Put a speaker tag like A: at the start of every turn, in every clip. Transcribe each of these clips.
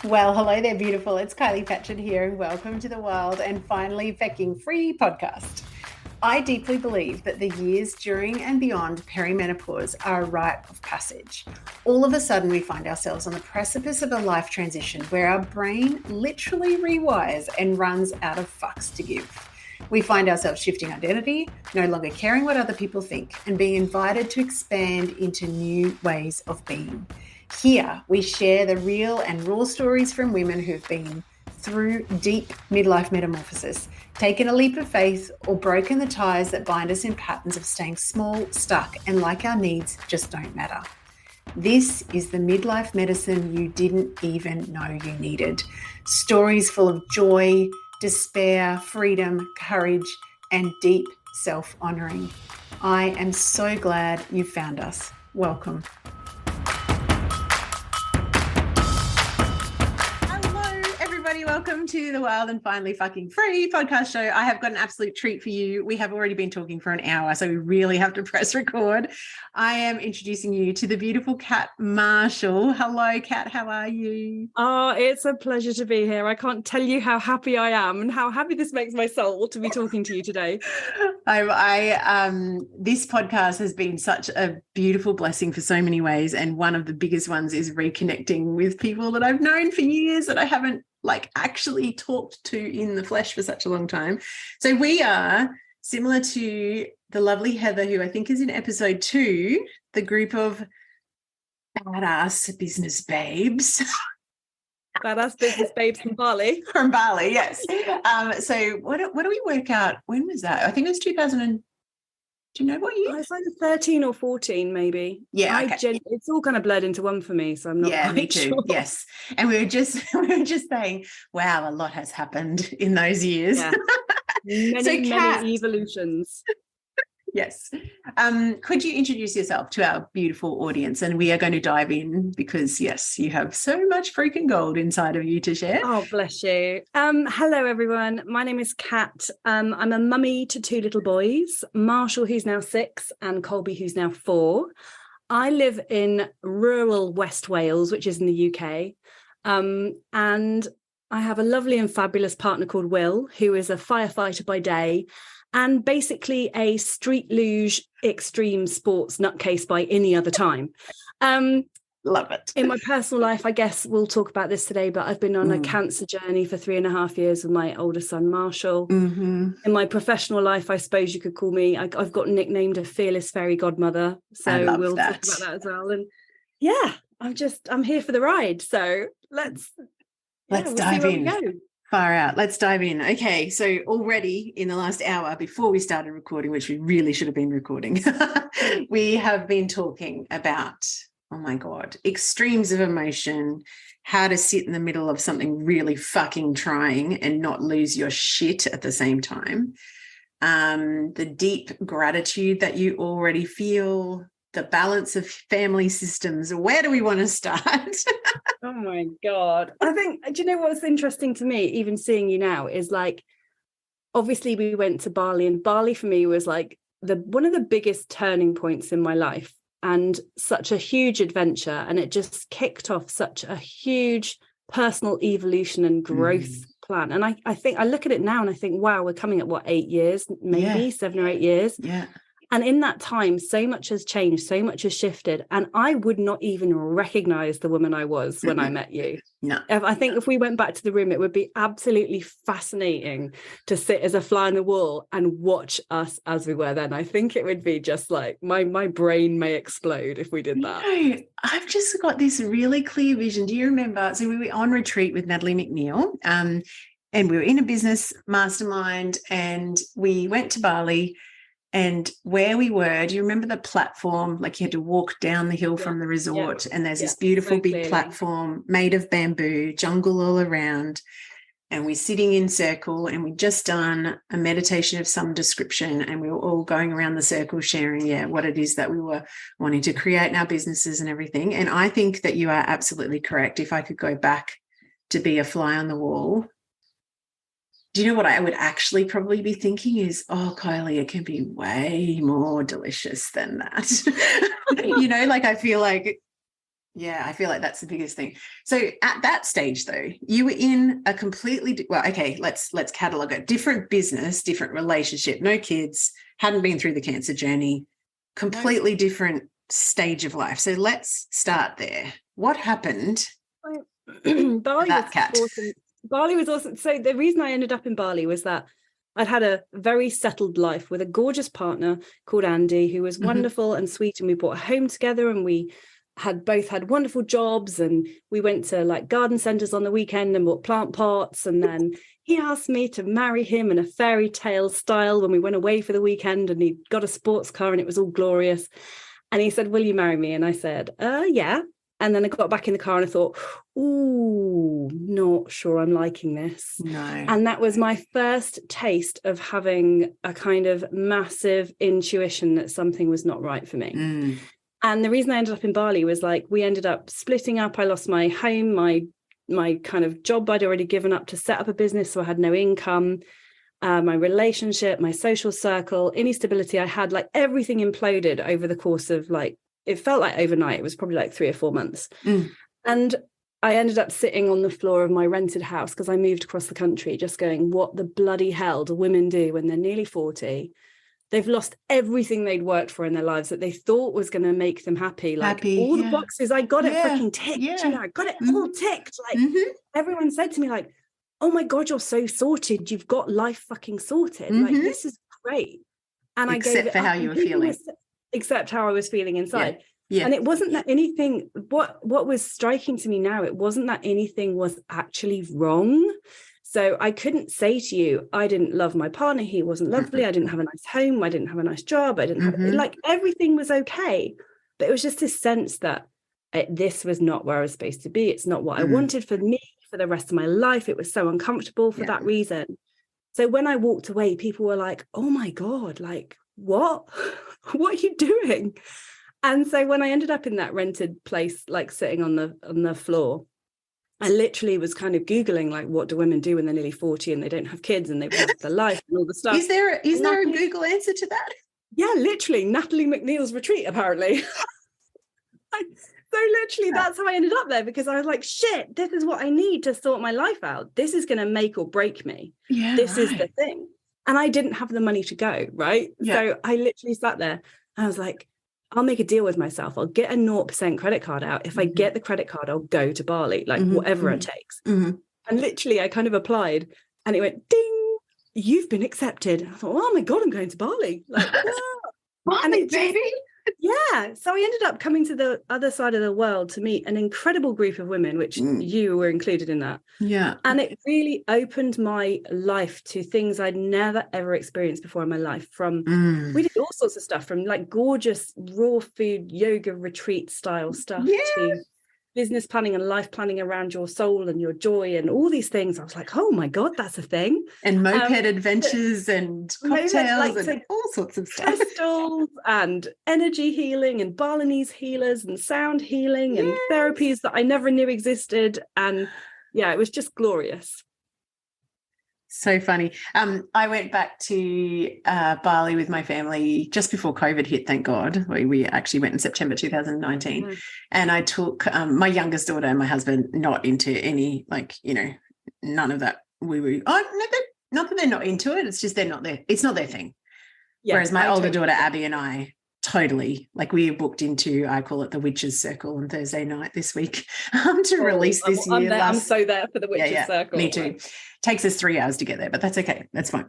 A: Well, hello there, beautiful. It's Kylie Patchett here, and welcome to the Wild and Finally Fucking Free podcast. I deeply believe that the years during and beyond perimenopause are a rite of passage. All of a sudden, we find ourselves on the precipice of a life transition where our brain literally rewires and runs out of fucks to give. We find ourselves shifting identity, no longer caring what other people think, and being invited to expand into new ways of being. Here, we share the real and raw stories from women who've been through deep midlife metamorphosis, taken a leap of faith, or broken the ties that bind us in patterns of staying small, stuck, and like our needs just don't matter. This is the midlife medicine you didn't even know you needed. Stories full of joy, despair, freedom, courage, and deep self-honoring. I am so glad you found us. Welcome. Welcome to the Wild and Finally Fucking Free podcast show. I have got an absolute treat for you. We have already been talking for an hour, so we really have to press record. I am introducing you to the beautiful Kat Marshall. Hello, Kat. How are you?
B: Oh, it's a pleasure to be here. I can't tell you how happy I am and how happy this makes my soul to be talking to you today.
A: This podcast has been such a beautiful blessing for so many ways, and one of the biggest ones is reconnecting with people that I've known for years that I haven't actually talked to in the flesh for such a long time. So we are similar to the lovely Heather, who I think is in episode 2, the group of badass business babes.
B: Badass business babes from Bali.
A: From Bali, yes. So what do we work out? When was that? I think it was 2000. Do you know what year?
B: It's either 13 or 14, maybe.
A: Yeah, okay.
B: It's all kind of bled into one for me, so I'm not quite
A: me too.
B: Sure.
A: Yes, and we were just saying, wow, a lot has happened in those years.
B: Yeah. Many evolutions.
A: Yes. Could you introduce yourself to our beautiful audience? And we are going to dive in because, yes, you have so much freaking gold inside of you to share.
B: Oh, bless you. Hello, everyone. My name is Kat. I'm a mummy to 2 little boys, Marshall, who's now 6, and Colby, who's now 4. I live in rural West Wales, which is in the UK. And I have a lovely and fabulous partner called Will, who is a firefighter by day, and basically a street luge extreme sports nutcase by any other time.
A: Love it.
B: In my personal life, I guess we'll talk about this today, but I've been on a cancer journey for 3.5 years with my older son, Marshall.
A: Mm-hmm.
B: In my professional life, I suppose you could call me, I've got nicknamed a Fearless Fairy Godmother. So we'll talk about that as well. And yeah, I'm here for the ride. So let's
A: dive in. Far out. Let's dive in. Okay, so already in the last hour before we started recording, which we really should have been recording, we have been talking about, oh my God, extremes of emotion, how to sit in the middle of something really fucking trying and not lose your shit at the same time, the deep gratitude that you already feel, the balance of family systems. Where do we want to start?
B: Oh my God. I think, do you know what's interesting to me, even seeing you now, is obviously we went to Bali, and Bali for me was one of the biggest turning points in my life, and such a huge adventure. And it just kicked off such a huge personal evolution and growth plan. And I think I look at it now and I think, wow, we're coming at 8 years, maybe 7 or 8 years.
A: Yeah.
B: And in that time, so much has changed, so much has shifted. And I would not even recognize the woman I was when I met you.
A: No.
B: I think if we went back to the room, it would be absolutely fascinating to sit as a fly on the wall and watch us as we were then. I think it would be just my brain may explode if we did that.
A: I've just got this really clear vision. Do you remember? So we were on retreat with Natalie McNeil, and we were in a business mastermind, and we went to Bali. And where we were, do you remember the platform? You had to walk down the hill from the resort, and there's this beautiful big platform made of bamboo, jungle all around, and we're sitting in circle, and we'd just done a meditation of some description, and we were all going around the circle sharing, what it is that we were wanting to create in our businesses and everything. And I think that you are absolutely correct. If I could go back to be a fly on the wall, do you know what I would actually probably be thinking is, oh, Kylie, it can be way more delicious than that. I feel Yeah, I feel like that's the biggest thing. So at that stage, though, you were in a completely okay. Let's catalog it. Different business, different relationship, no kids, hadn't been through the cancer journey, completely different stage of life. So let's start there. What happened?
B: Bali
A: that
B: was
A: cat.
B: awesome. Bali was awesome. So the reason I ended up in Bali was that I'd had a very settled life with a gorgeous partner called Andy, who was wonderful and sweet, and we bought a home together, and we had both had wonderful jobs, and we went to like garden centers on the weekend and bought plant pots. And then he asked me to marry him in a fairy tale style when we went away for the weekend, and he got a sports car and it was all glorious. And he said, will you marry me? And I said, yeah. And then I got back in the car and I thought, ooh, not sure I'm liking this.
A: No.
B: And that was my first taste of having a kind of massive intuition that something was not right for me. And the reason I ended up in Bali was like, we ended up splitting up. I lost my home, my kind of job I'd already given up to set up a business, so I had no income. My relationship, my social circle, any stability I had, like everything imploded over the course of like, it felt like overnight. It was probably like 3 or 4 months. And I ended up sitting on the floor of my rented house because I moved across the country, just going, what the bloody hell do women do when they're nearly 40? They've lost everything they'd worked for in their lives that they thought was going to make them happy. Like all the boxes, I got it freaking ticked. You know, I got it all ticked. Like everyone said to me, like, oh my God, you're so sorted. You've got life fucking sorted. Like, this is great. And I gave it
A: for how you were feeling.
B: Except how I was feeling inside.
A: Yeah.
B: And it wasn't that anything, what was striking to me now, it wasn't that anything was actually wrong. So I couldn't say to you, I didn't love my partner. He wasn't lovely. I didn't have a nice home. I didn't have a nice job. I didn't have, like, everything was okay. But it was just this sense that this was not where I was supposed to be. It's not what I wanted for me, for the rest of my life. It was so uncomfortable for that reason. So when I walked away, people were like, oh my God, like, what? What are you doing? And so when I ended up in that rented place, like sitting on the floor, I literally was kind of Googling, like, what do women do when they're nearly 40 and they don't have kids and they've lost their life and all the stuff.
A: Is there a Google answer to that?
B: Yeah, literally, Natalie McNeil's retreat, apparently. So literally, that's how I ended up there, because I was like, shit, this is what I need to sort my life out. This is going to make or break me. Yeah, this is the thing. And I didn't have the money to go, right? Yeah. So I literally sat there and I was like, I'll make a deal with myself. I'll get a 0% credit card out. If I get the credit card, I'll go to Bali, like whatever it takes. And literally, I kind of applied and it went, ding, you've been accepted. I thought, oh my God, I'm going to Bali. Like,
A: and it, baby.
B: Yeah. So I ended up coming to the other side of the world to meet an incredible group of women, which you were included in that. Yeah. And it really opened my life to things I'd never, ever experienced before in my life. We did all sorts of stuff, from like gorgeous raw food, yoga retreat style stuff to business planning and life planning around your soul and your joy and all these things. I was like, oh my God, that's a thing.
A: And moped adventures and cocktails and all sorts of stuff.
B: Crystals and energy healing and Balinese healers and sound healing and therapies that I never knew existed. And yeah, it was just glorious.
A: So funny. I went back to Bali with my family just before COVID hit, thank God. We actually went in September 2019. And I took my youngest daughter and my husband, not into any, like, you know, none of that. Not that they're not into it. It's just they're not there. It's not their thing. Yeah, whereas my older daughter, Abby, and I totally, like, we booked into, I call it the Witches Circle on Thursday night this week to release this year.
B: I'm so there for the Witches Circle.
A: Me too. Takes us 3 hours to get there, but that's okay. That's fine.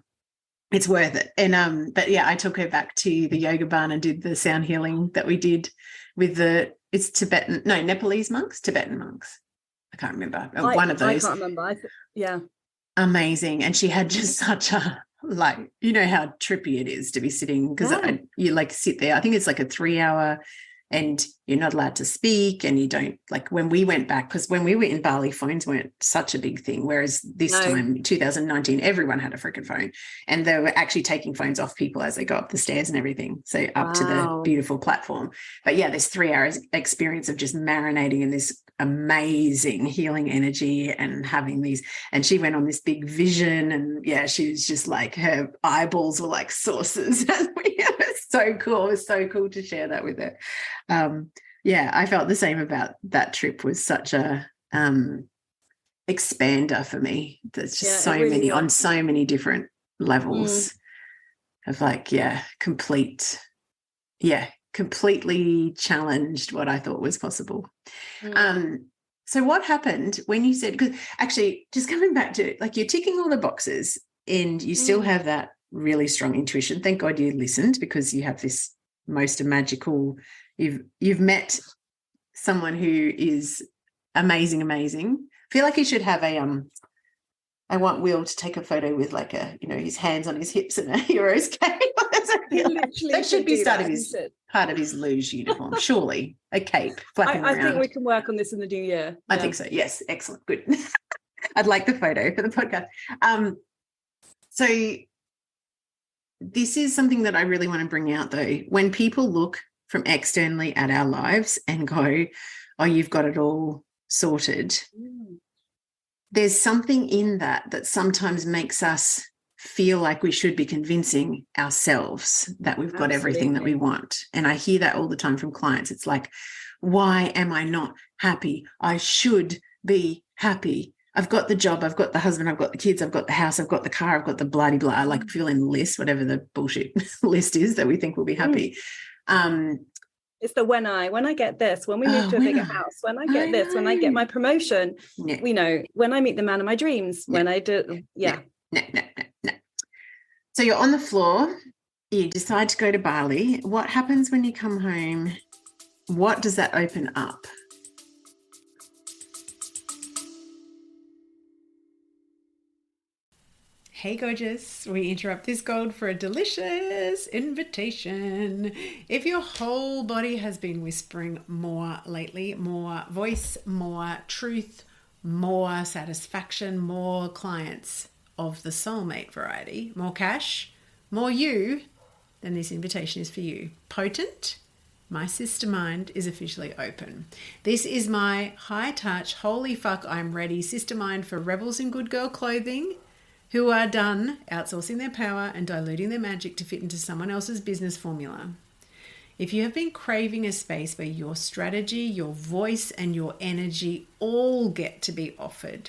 A: It's worth it. And but yeah, I took her back to the yoga barn and did the sound healing that we did with Nepalese monks, Tibetan monks. I can't remember. One of those.
B: I can't remember.
A: Amazing. And she had just such a, like, you know how trippy it is to be sitting, because you like sit there. I think it's like a 3 hour and you're not allowed to speak, and you don't, like, when we went back, because when we were in Bali, phones weren't such a big thing, whereas this time, 2019, everyone had a freaking phone, and they were actually taking phones off people as they go up the stairs and everything, so up to the beautiful platform. But yeah, this 3 hours experience of just marinating in this amazing healing energy and having these, and she went on this big vision, and yeah, she was just like, her eyeballs were like saucers. It was so cool. It was so cool to share that with her. Yeah, I felt the same about that trip. Was such a expander for me. There's just so
B: really
A: many
B: was.
A: on so many different levels of completely challenged what I thought was possible. So what happened when you said, because actually just coming back to like you're ticking all the boxes and you still have that really strong intuition. Thank God you listened, because you have this most magical, you've met someone who is amazing. I feel like he should have I want Will to take a photo with like his hands on his hips and a hero's cape. That should be part of his luge uniform, surely. A cape flapping around.
B: I think we can work on this in the new year.
A: I think so. Yes. Excellent. Good. I'd like the photo for the podcast. So this is something that I really want to bring out, though. When people look from externally at our lives and go, oh, you've got it all sorted. There's something in that sometimes makes us feel like we should be convincing ourselves that we've got everything that we want. And I hear that all the time from clients. It's like, why am I not happy? I should be happy. I've got the job, I've got the husband, I've got the kids, I've got the house, I've got the car, I've got the bloody blah, like fill in the list, whatever the bullshit list is that we think will be happy.
B: It's the when I get this, when we move to a bigger house, when I get this, when I get my promotion, when I meet the man of my dreams, when I do,
A: No. So you're on the floor, you decide to go to Bali. What happens when you come home? What does that open up? Hey gorgeous, we interrupt this gold for a delicious invitation. If your whole body has been whispering more lately, more voice, more truth, more satisfaction, more clients of the soulmate variety, more cash, more you, then this invitation is for you. Potent, my sister mind is officially open. This is my high touch, holy fuck, I'm ready sister mind for rebels in good girl clothing who are done outsourcing their power and diluting their magic to fit into someone else's business formula. If you have been craving a space where your strategy, your voice, and your energy all get to be offered,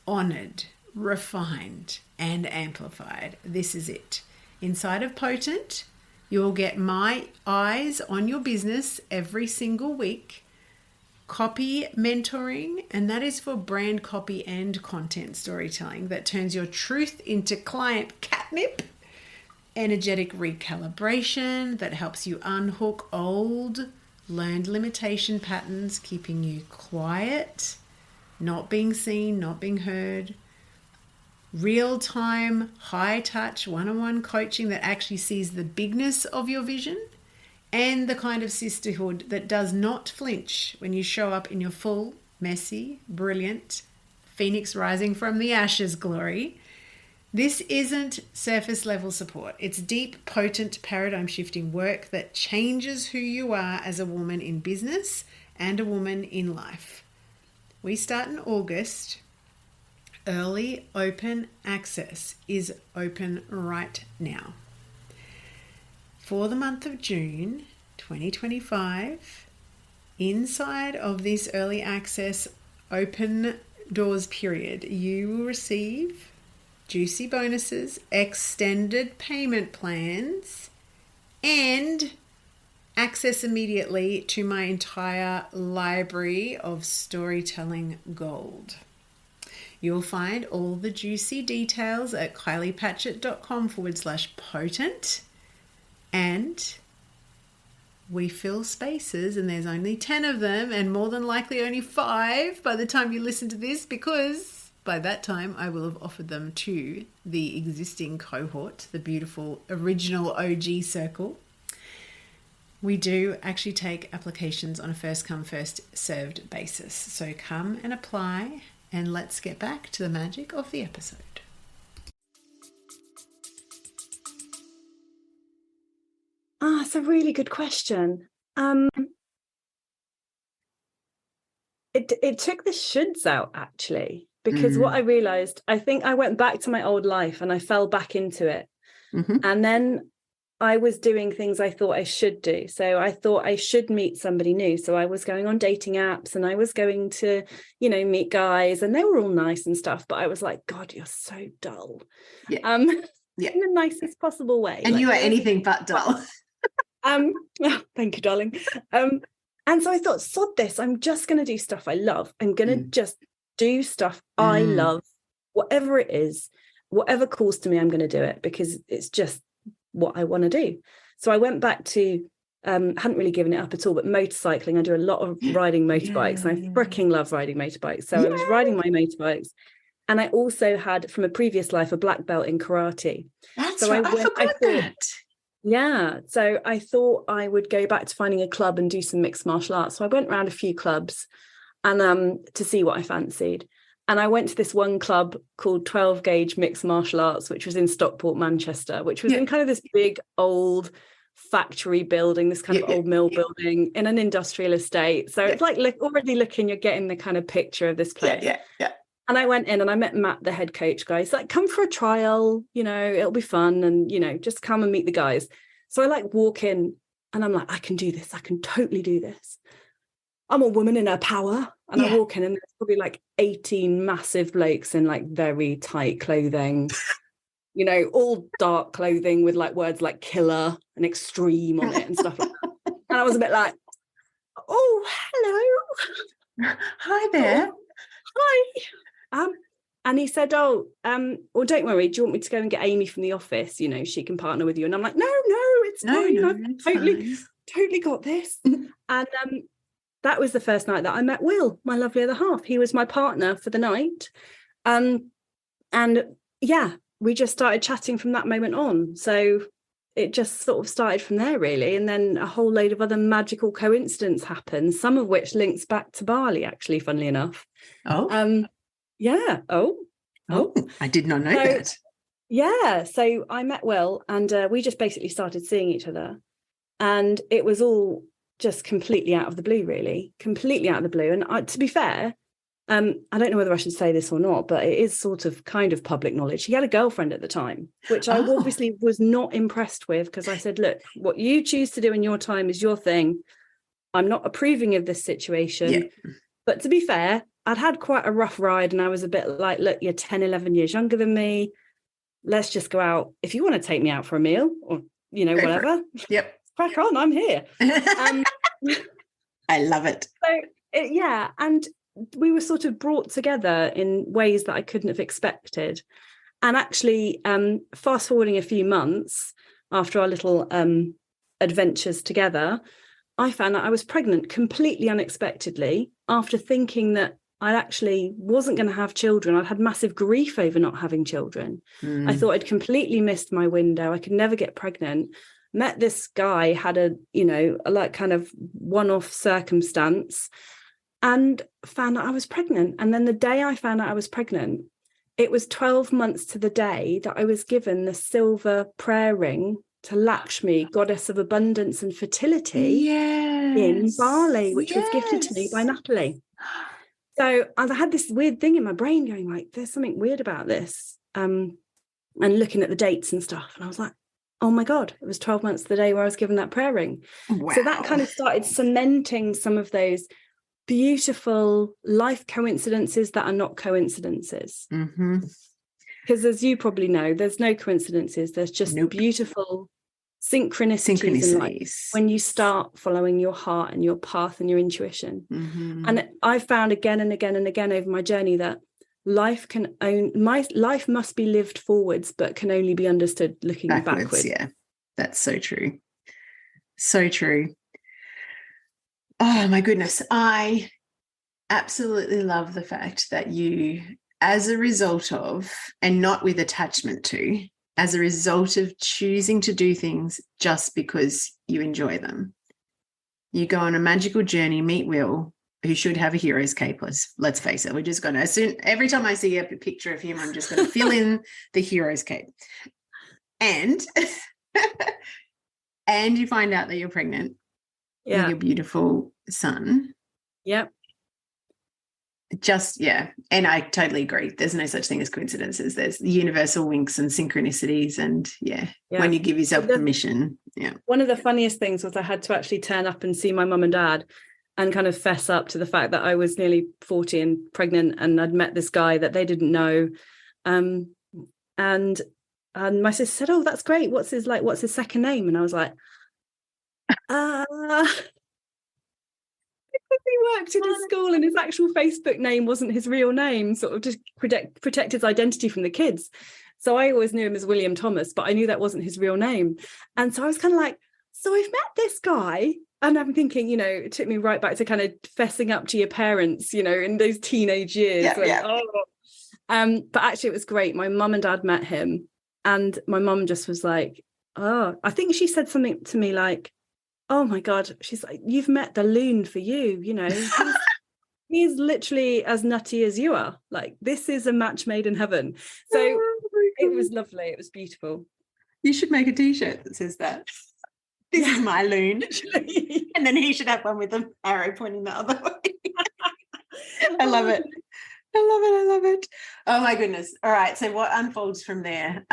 A: honored, refined, and amplified, this is it. Inside of Potent, you'll get my eyes on your business every single week, copy mentoring, and that is for brand copy and content storytelling that turns your truth into client catnip, energetic recalibration that helps you unhook old learned limitation patterns, keeping you quiet, not being seen, not being heard, real-time, high-touch, one-on-one coaching that actually sees the bigness of your vision, and the kind of sisterhood that does not flinch when you show up in your full, messy, brilliant, phoenix rising from the ashes glory. This isn't surface level support. It's deep, potent, paradigm shifting work that changes who you are as a woman in business and a woman in life. We start in August. Early open access is open right now. For the month of June 2025, inside of this early access open doors period, you will receive juicy bonuses, extended payment plans, and access immediately to my entire library of storytelling gold. You'll find all the juicy details at kyliepatchett.com/potent. And we fill spaces, and there's only 10 of them, and more than likely only 5 by the time you listen to this, because by that time I will have offered them to the existing cohort, the beautiful original OG circle. We do actually take applications on a first come, first served basis. So come and apply, and let's get back to the magic of the episode.
B: It's a really good question. It took the shoulds out, actually, because what I realized, I think I went back to my old life and I fell back into it. And then I was doing things I thought I should do. So I thought I should meet somebody new. So I was going on dating apps and I was going to, meet guys, and they were all nice and stuff. But I was like, God, you're so dull.
A: Yeah. Yeah.
B: In the nicest possible way.
A: And you are anything but dull.
B: Oh, thank you, darling. And so I thought, sod this, I'm just going to do stuff I love. I'm going to just do stuff I love, whatever it is, whatever calls to me, I'm going to do it because it's just what I want to do. So I went back to, hadn't really given it up at all, but motorcycling. I do a lot of riding motorbikes, and I freaking love riding motorbikes. So I was riding my motorbikes. And I also had, from a previous life, a black belt in karate.
A: That's right. I forgot that.
B: Yeah. So I thought I would go back to finding a club and do some mixed martial arts. So I went around a few clubs and to see what I fancied. And I went to this one club called 12 Gauge Mixed Martial Arts, which was in Stockport, Manchester, which was in kind of this big old factory building, this kind of old mill building in an industrial estate. So it's like already looking, you're getting the kind of picture of this place.
A: Yeah.
B: And I went in and I met Matt, the head coach guy. He's like, come for a trial, it'll be fun. And, just come and meet the guys. So I walk in and I'm like, I can do this. I can totally do this. I'm a woman in her power. And I walk in and there's probably 18 massive blokes in very tight clothing, all dark clothing with words like killer and extreme on it and stuff like that. And I was a bit like, oh, hello.
A: Hi there.
B: Hi. And he said, well, don't worry, do you want me to go and get Amy from the office? She can partner with you. And I'm like, no, it's fine. I've totally got this. And that was the first night that I met Will, my lovely other half. He was my partner for the night. And we just started chatting from that moment on. So it just sort of started from there, really. And then a whole load of other magical coincidences happened, some of which links back to Bali, actually, funnily enough.
A: Oh.
B: Yeah. Oh,
A: I did not know that.
B: Yeah. So I met Will and we just basically started seeing each other. And it was all just completely out of the blue, really. Completely out of the blue. And to be fair, I don't know whether I should say this or not, but it is sort of kind of public knowledge. He had a girlfriend at the time, which I obviously was not impressed with because I said, look, what you choose to do in your time is your thing. I'm not approving of this situation. Yeah. But to be fair, I'd had quite a rough ride and I was a bit like, look, you're 10, 11 years younger than me. Let's just go out. If you want to take me out for a meal or, whatever.
A: Yep.
B: Crack on, I'm here.
A: I love it.
B: So, and we were sort of brought together in ways that I couldn't have expected. And actually, fast forwarding a few months after our little adventures together, I found that I was pregnant completely unexpectedly after thinking that I actually wasn't going to have children. I'd had massive grief over not having children. I thought I'd completely missed my window. I could never get pregnant. Met this guy, had a kind of one-off circumstance and found out I was pregnant. And then the day I found out I was pregnant, it was 12 months to the day that I was given the silver prayer ring to Lakshmi, goddess of abundance and fertility in Bali, which was gifted to me by Natalie. So I had this weird thing in my brain going there's something weird about this. And looking at the dates and stuff. And I was like, oh my God, it was 12 months to the day where I was given that prayer ring. Wow. So that kind of started cementing some of those beautiful life coincidences that are not coincidences. Because as you probably know, there's no coincidences. There's just beautiful synchronicities in life when you start following your heart and your path and your intuition. And I found again and again and again over my journey that life must be lived forwards, but can only be understood looking backwards.
A: Yeah, that's so true. So true. Oh my goodness. I absolutely love the fact that you, as a result of, and not with attachment to, as a result of choosing to do things just because you enjoy them, you go on a magical journey, meet Will, who should have a hero's cape. Let's face it. We're just going to, every time I see a picture of him, I'm just going to fill in the hero's cape. And you find out that you're pregnant with your beautiful son.
B: Yep.
A: Just, yeah. And I totally agree. There's no such thing as coincidences. There's universal winks and synchronicities. And when you give yourself permission. Yeah.
B: One of the funniest things was I had to actually turn up and see my mum and dad and kind of fess up to the fact that I was nearly 40 and pregnant, and I'd met this guy that they didn't know. And my sister said, "Oh, that's great. What's his second name?" And I was like, he worked in his school and his actual Facebook name wasn't his real name, sort of just protect his identity from the kids. So I always knew him as William Thomas, but I knew that wasn't his real name. And so I was kind of like, so I've met this guy, and I'm thinking, it took me right back to kind of fessing up to your parents, in those teenage years. But actually it was great. My mum and dad met him, and my mum just was like, oh, I think she said something to me like, "Oh my God," she's like, "You've met the loon for you, he's literally as nutty as you are. Like, this is a match made in heaven." So it was lovely. It was beautiful.
A: You should make a t-shirt that says that. This is my loon. And then he should have one with an arrow pointing the other way. I love it. I love it. Oh my goodness. All right. So what unfolds from there?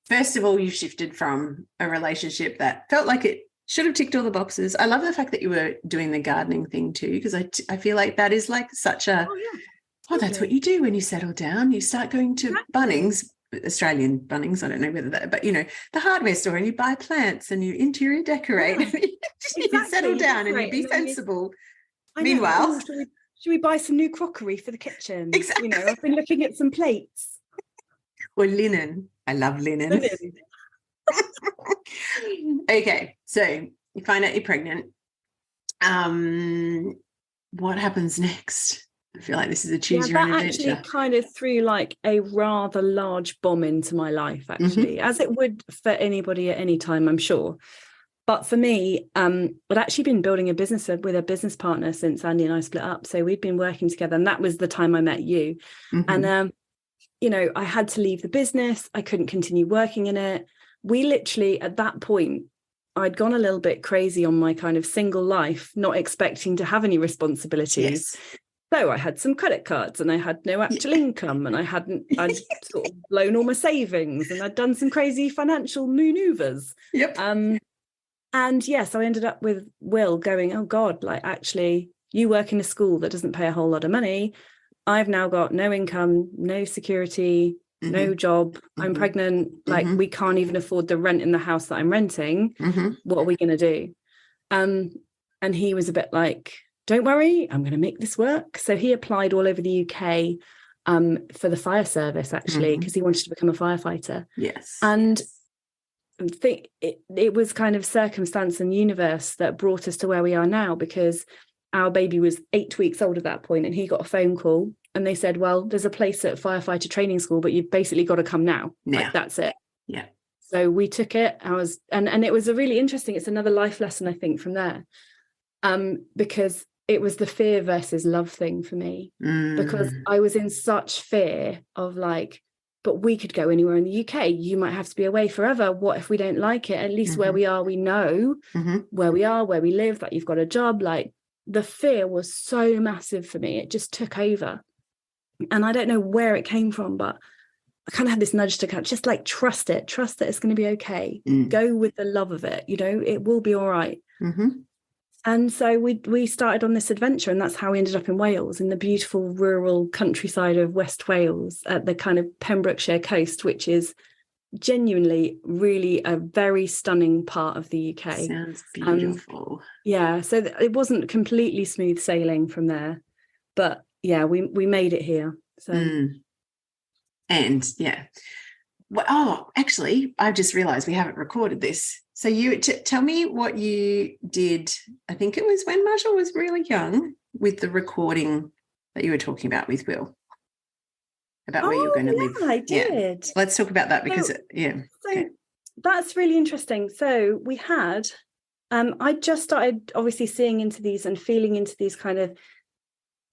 A: First of all, you shifted from a relationship that felt like it should have ticked all the boxes. I love the fact that you were doing the gardening thing too, because I feel like that is like such a, that's what you do when you settle down. You start going to Bunnings, Australian Bunnings, I don't know whether that, but the hardware store, and you buy plants and you interior decorate. You settle down and you be sensible. Meanwhile,
B: should we buy some new crockery for the kitchen?
A: Exactly.
B: I've been looking at some plates.
A: Or linen. I love linen. Okay, so you find out you're pregnant. What happens next? I feel like this is a choose your own adventure.
B: That actually kind of threw like a rather large bomb into my life, actually, as it would for anybody at any time, I'm sure. But for me, I'd actually been building a business with a business partner since Andy and I split up. So we'd been working together, and that was the time I met you. And I had to leave the business. I couldn't continue working in it. We literally, at that point, I'd gone a little bit crazy on my kind of single life, not expecting to have any responsibilities.
A: Yes.
B: So I had some credit cards, and I had no actual income, and I'd sort of blown all my savings, and I'd done some crazy financial maneuvers.
A: Yep.
B: So I ended up with Will going, "Oh God, like, actually, you work in a school that doesn't pay a whole lot of money. I've now got no income, no security, no job. I'm pregnant. Like, we can't even afford the rent in the house that I'm renting. What are we going to do?" And he was a bit like, "Don't worry, I'm going to make this work." So he applied all over the UK for the fire service, actually, because he wanted to become a firefighter.
A: Yes.
B: And it was kind of circumstance and universe that brought us to where we are now, because our baby was 8 weeks old at that point, and he got a phone call and they said, "Well, there's a place at firefighter training school, but you've basically got to come now." Like, that's it.
A: Yeah.
B: So we took it. And it was a really interesting, it's another life lesson, I think, from there. Because it was the fear versus love thing for me, because I was in such fear of like, but we could go anywhere in the UK. You might have to be away forever. What if we don't like it? At least where we are, we know where we are, where we live, that you've got a job. Like, the fear was so massive for me. It just took over. And I don't know where it came from, but I kind of had this nudge to kind of just like trust that it's going to be okay. Go with the love of it. It will be all right. And so we started on this adventure, and that's how we ended up in Wales, in the beautiful rural countryside of West Wales, at the kind of Pembrokeshire coast, which is genuinely really a very stunning part of the UK.
A: Sounds beautiful.
B: So it wasn't completely smooth sailing from there, but we made it here. So
A: and well, actually, I've just realized we haven't recorded this. So you tell me what you did. I think it was when Marshall was really young, with the recording that you were talking about with Will, about where you're going to live.
B: I did.
A: Yeah. Let's talk about that, because
B: that's really interesting. So we had I just started obviously seeing into these and feeling into these kind of,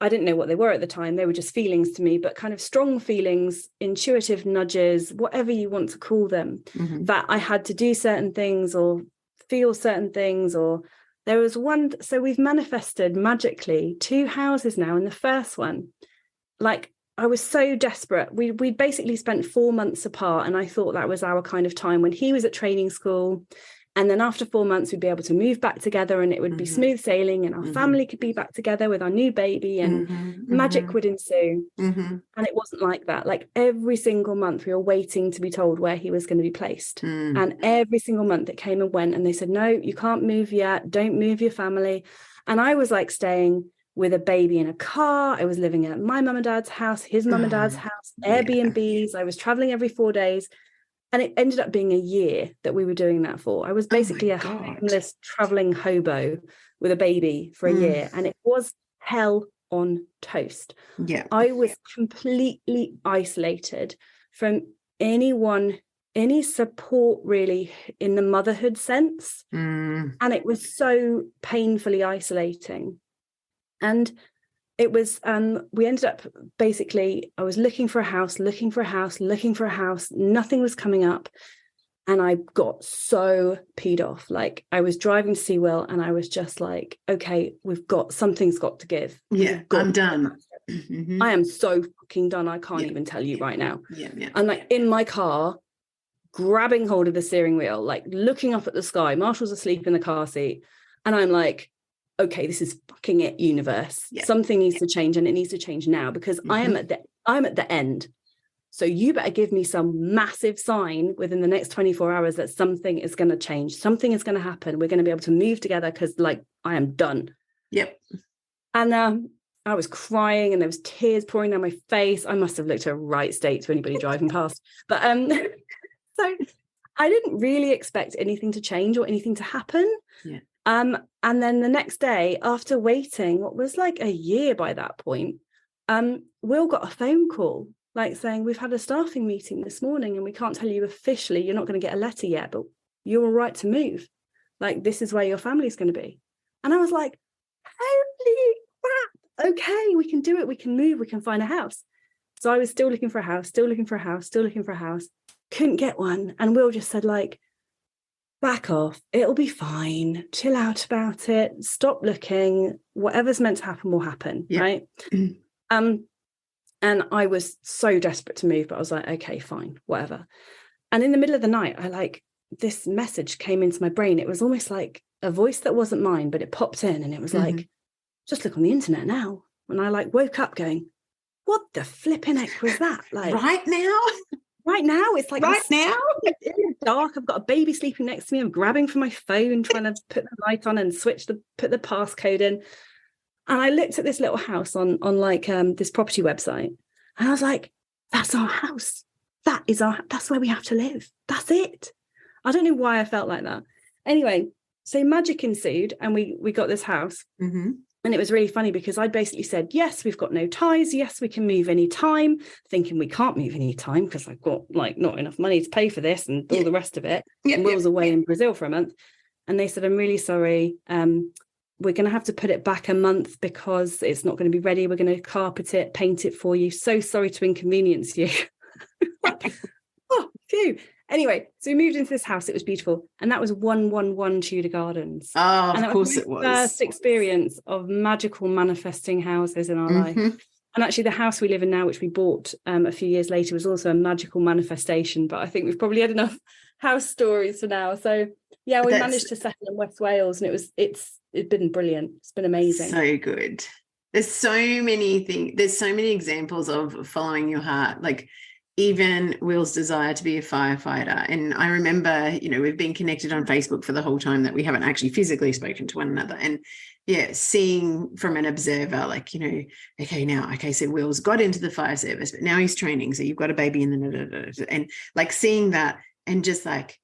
B: I didn't know what they were at the time. They were just feelings to me, but kind of strong feelings, intuitive nudges, whatever you want to call them, that I had to do certain things or feel certain things, or there was one, so we've manifested magically 2 houses now. In the first one, like, I was so desperate. We basically spent 4 months apart, and I thought that was our kind of time when he was at training school. And then after 4 months, we'd be able to move back together, and it would be smooth sailing, and our family could be back together with our new baby, and magic would ensue. And it wasn't like that. Like, every single month we were waiting to be told where he was going to be placed. And every single month it came and went, and they said, no, you can't move yet. Don't move your family. And I was like staying with a baby in a car. I was living at my mum and dad's house, his mum and dad's house, Airbnbs. I was traveling every 4 days. And it ended up being a year that we were doing that for. I was basically a homeless traveling hobo with a baby for a year. And it was hell on toast.
A: Yeah.
B: I was completely isolated from anyone, any support really in the motherhood sense. And it was so painfully isolating. And it was, we ended up basically, I was looking for a house. Nothing was coming up. And I got so peed off. Like, I was driving to see Will, and I was just like, okay, something's got to give.
A: Yeah, I'm done.
B: I am so fucking done. I can't even tell you right now. I'm like in my car, grabbing hold of the steering wheel, like looking up at the sky. Marshall's asleep in the car seat. And I'm like, okay, this is fucking it, universe. Something needs to change, and it needs to change now, because I'm at the end. So you better give me some massive sign within the next 24 hours that something is going to change. Something is going to happen. We're going to be able to move together, because like, I am done. Yep. And I was crying, and there was tears pouring down my face. I must have looked a right state to anybody driving past. But so I didn't really expect anything to change or anything to happen. Yeah. And then the next day, after waiting what was like a year by that point, Will got a phone call, like saying, we've had a staffing meeting this morning, and we can't tell you officially, you're not going to get a letter yet, but you're all right to move. Like, this is where your family's going to be. And I was like, holy crap, okay, we can do it. We can move. We can find a house. So I was still looking for a house, couldn't get one. And Will just said, like, back off, it'll be fine, chill out about it, stop looking, whatever's meant to happen will happen. Right. And I was so desperate to move, but I was like, okay, fine, whatever. And in the middle of the night, this message came into my brain. It was almost like a voice that wasn't mine, but it popped in, and it was like, just look on the internet now. And I like woke up going, what the flipping heck was that? Like, right now, it's like right now in the dark. I've got a baby sleeping next to me. I'm grabbing for my phone, trying to put the light on and put the passcode in. And I looked at this little house on like this property website, and I was like, that's our house. That's where we have to live. That's it. I don't know why I felt like that. Anyway, so magic ensued, and we got this house. And it was really funny, because I basically said, yes, we've got no ties. Yes, we can move any time, thinking we can't move any time because I've got like not enough money to pay for this and all the rest of it. And Will's away in Brazil for a month. And they said, I'm really sorry. We're going to have to put it back a month because it's not going to be ready. We're going to carpet it, paint it for you. So sorry to inconvenience you. Oh, phew. Anyway, so we moved into this house. It was beautiful. And that was 111 Tudor Gardens. Oh,
A: and of course it was.
B: First experience of magical manifesting houses in our life. And actually the house we live in now, which we bought a few years later, was also a magical manifestation. But I think we've probably had enough house stories for now. So yeah, we managed to settle in West Wales, and it's been brilliant. It's been amazing.
A: So good. There's so many things. There's so many examples of following your heart. Like, even Will's desire to be a firefighter. And I remember, we've been connected on Facebook for the whole time that we haven't actually physically spoken to one another. And seeing from an observer, like, so Will's got into the fire service, but now he's training. So you've got a baby in the, and like seeing that, and just like,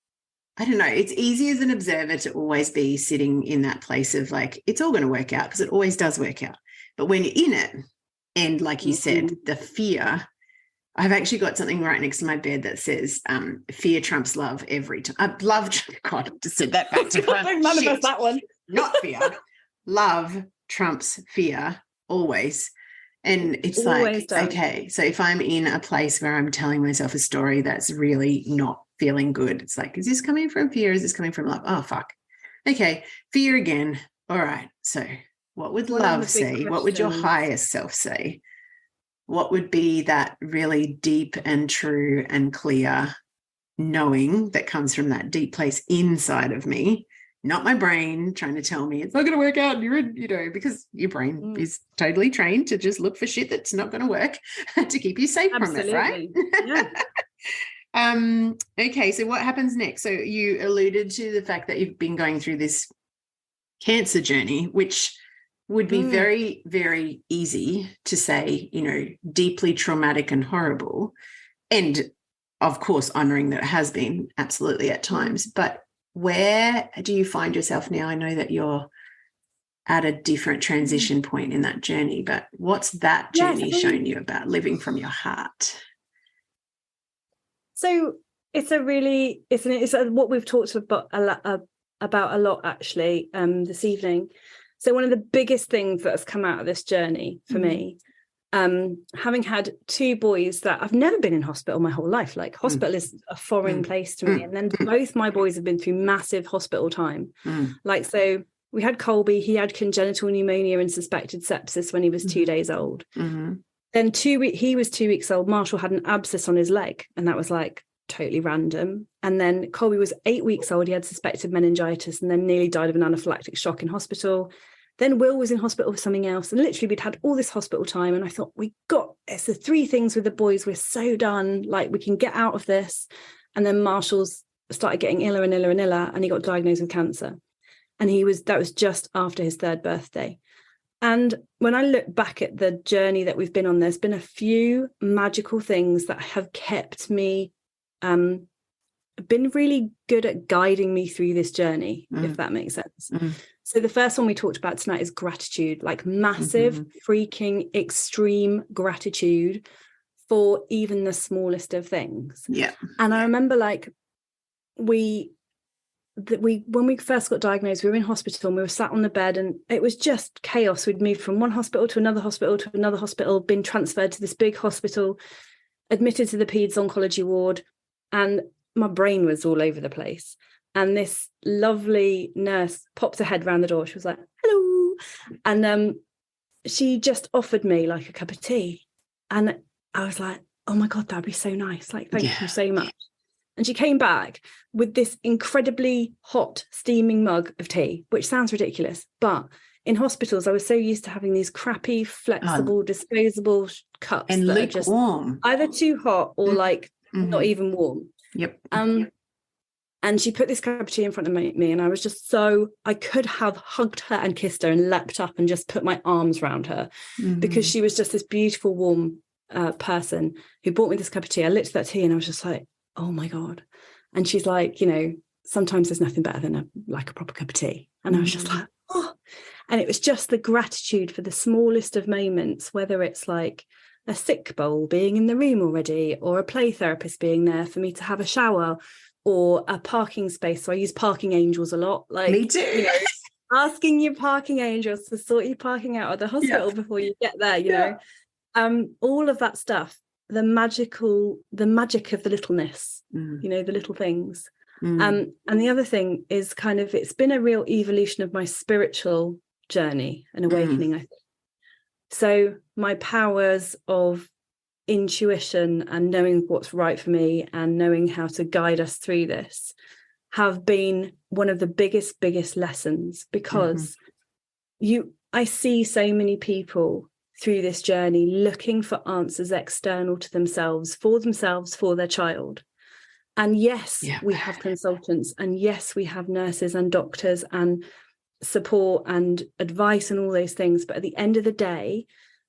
A: I don't know, it's easy as an observer to always be sitting in that place of like, it's all going to work out, because it always does work out. But when you're in it, and like you said, the fear, I've actually got something right next to my bed that says fear trumps love every time. God, I just said that back to front.
B: Don't manifest that one.
A: Not fear. Love trumps fear always. And it's always like, okay, so if I'm in a place where I'm telling myself a story that's really not feeling good, it's like, is this coming from fear? Is this coming from love? Oh, fuck. Okay, fear again. All right. So what would
B: One of
A: love
B: the big
A: say? What would your
B: questions.
A: higher self say? What would be that really deep and true and clear knowing that comes from that deep place inside of me, not my brain trying to tell me it's not going to work out, and you're in, because your brain is totally trained to just look for shit that's not going to work to keep you safe from it, right?
B: Yeah.
A: Okay, so what happens next? So you alluded to the fact that you've been going through this cancer journey, which would be very, very easy to say, deeply traumatic and horrible. And of course, honoring that it has been absolutely at times. But where do you find yourself now? I know that you're at a different transition point in that journey, but what's that journey shown you about living from your heart?
B: So it's what we've talked about a lot actually this evening. So one of the biggest things that has come out of this journey for me, having had two boys that I've never been in hospital my whole life, like hospital is a foreign place to me. And then both my boys have been through massive hospital time. Like, so we had Colby, he had congenital pneumonia and suspected sepsis when he was 2 days old. Then he was 2 weeks old. Marshall had an abscess on his leg, and that was like totally random. And then Colby was 8 weeks old. He had suspected meningitis and then nearly died of an anaphylactic shock in hospital. Then Will was in hospital for something else. And literally we'd had all this hospital time. And I thought, it's the three things with the boys. We're so done. Like, we can get out of this. And then Marshall's started getting iller and iller and iller. And he got diagnosed with cancer. And that was just after his 3rd birthday. And when I look back at the journey that we've been on, there's been a few magical things that have kept me, been really good at guiding me through this journey, if that makes sense. So the first one we talked about tonight is gratitude, like massive, freaking extreme gratitude for even the smallest of things.
A: Yeah.
B: And I remember when we first got diagnosed, we were in hospital and we were sat on the bed and it was just chaos. We'd moved from one hospital to another hospital to another hospital, been transferred to this big hospital, admitted to the peds oncology ward, and my brain was all over the place. And this lovely nurse popped her head round the door. She was like, hello. And she just offered me like a cup of tea. And I was like, oh my God, that'd be so nice. Like, thank you so much. And she came back with this incredibly hot, steaming mug of tea, which sounds ridiculous. But in hospitals, I was so used to having these crappy, flexible, disposable cups
A: and
B: that
A: lukewarm,
B: are just either too hot or not even warm.
A: Yep.
B: And she put this cup of tea in front of me, and I was just I could have hugged her and kissed her and leapt up and just put my arms around her because she was just this beautiful, warm person who brought me this cup of tea. I looked at that tea and I was just like, oh my God. And she's like, sometimes there's nothing better than a proper cup of tea. And I was just like, oh. And it was just the gratitude for the smallest of moments, whether it's like a sick bowl being in the room already, or a play therapist being there for me to have a shower, or a parking space. So I use parking angels a lot. Like,
A: me too.
B: Asking your parking angels to sort your parking out of the hospital before you get there, all of that stuff, the magic of the littleness, the little things. And the other thing is it's been a real evolution of my spiritual journey and awakening, I think. So my powers of intuition and knowing what's right for me and knowing how to guide us through this have been one of the biggest lessons, because I see so many people through this journey looking for answers external to themselves, for their child. And yes, we have consultants, and yes, we have nurses and doctors and support and advice and all those things. But at the end of the day,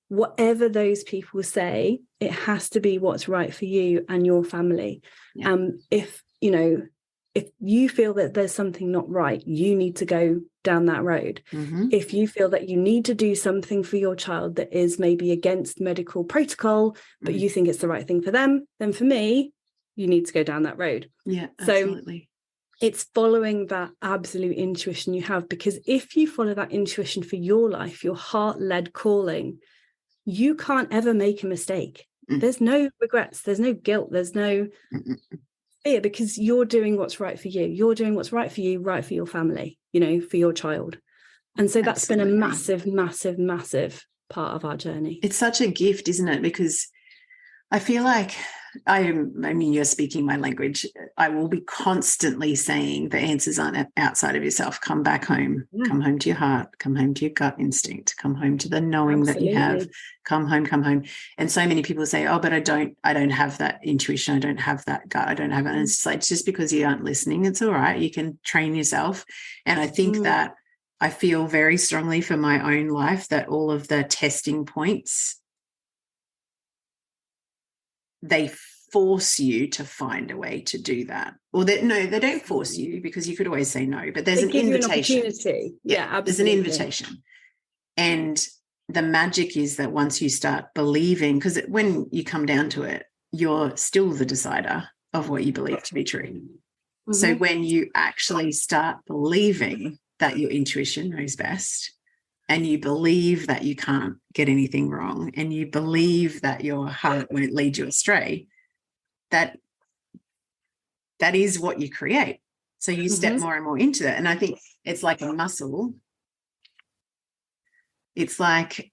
B: whatever those people say, it has to be what's right for you and your family. If you feel that there's something not right, you need to go down that road. If you feel that you need to do something for your child that is maybe against medical protocol, but you think it's the right thing for them, then for me, you need to go down that road.
A: Absolutely.
B: So it's following that absolute intuition you have, because if you follow that intuition for your life, your heart-led calling, you can't ever make a mistake. There's no regrets, there's no guilt, there's no fear, because you're doing what's right for you. You're doing what's right for you, right for your family, you know, for your child. And so that's been a massive, massive, massive part of our journey.
A: It's such a gift, isn't it? Because I feel like I mean, you're speaking my language. I will be constantly saying the answers aren't outside of yourself. Come back home. Come home to your heart. Come home to your gut instinct. Come home to the knowing that you have. Come home, come home. And so many people say, oh, but I don't have that intuition. I don't have that gut. I don't have it. And it's like, just because you aren't listening, it's all right. You can train yourself. And I think that I feel very strongly for my own life that all of the testing points, they force you to find a way to do that. Or that, no, they don't force you, because you could always say no, but there's an invitation.
B: Yeah, absolutely.
A: There's an invitation. And the magic is that once you start believing, because when you come down to it, you're still the decider of what you believe to be true. So when you actually start believing that your intuition knows best, and you believe that you can't get anything wrong, and you believe that your heart won't lead you astray, that is what you create. So you step more and more into that. And I think it's like a muscle. It's like,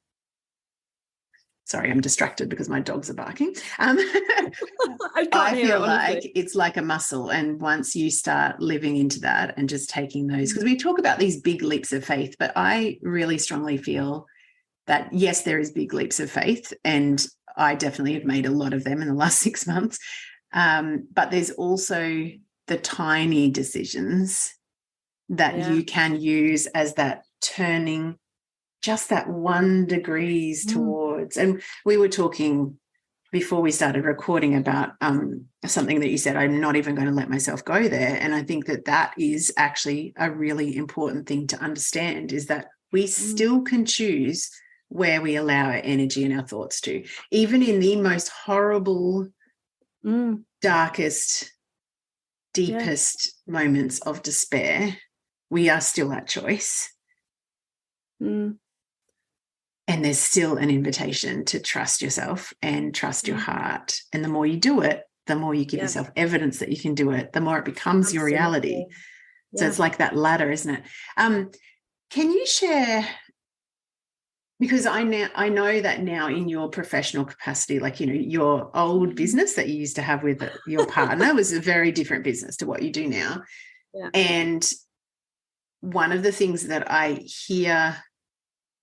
A: sorry, I'm distracted because my dogs are barking. I feel like it's like a muscle. And once you start living into that and just taking those, because we talk about these big leaps of faith, but I really strongly feel that, yes, there is big leaps of faith. And I definitely have made a lot of them in the last 6 months. But there's also the tiny decisions that you can use as that turning, just that 1 degree towards. And we were talking before we started recording about something that you said, I'm not even going to let myself go there. And I think that that is actually a really important thing to understand, is that we still can choose where we allow our energy and our thoughts to. Even in the most horrible, darkest, deepest moments of despair, we are still at choice. And there's still an invitation to trust yourself and trust your heart. And the more you do it, the more you give yourself evidence that you can do it, the more it becomes your reality. So it's like that ladder, isn't it? Can you share, because I know that now in your professional capacity, like, you know, your old business that you used to have with your partner was a very different business to what you do now. And one of the things that I hear,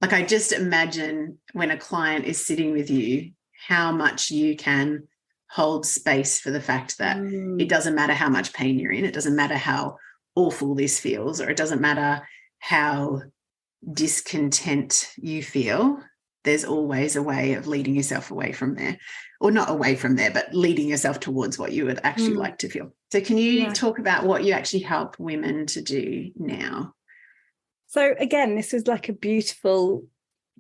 A: like, I just imagine when a client is sitting with you, how much you can hold space for the fact that it doesn't matter how much pain you're in, it doesn't matter how awful this feels, or it doesn't matter how discontent you feel, there's always a way of leading yourself away from there, or not away from there, but leading yourself towards what you would actually like to feel. So can you talk about what you actually help women to do now?
B: So again, this was like a beautiful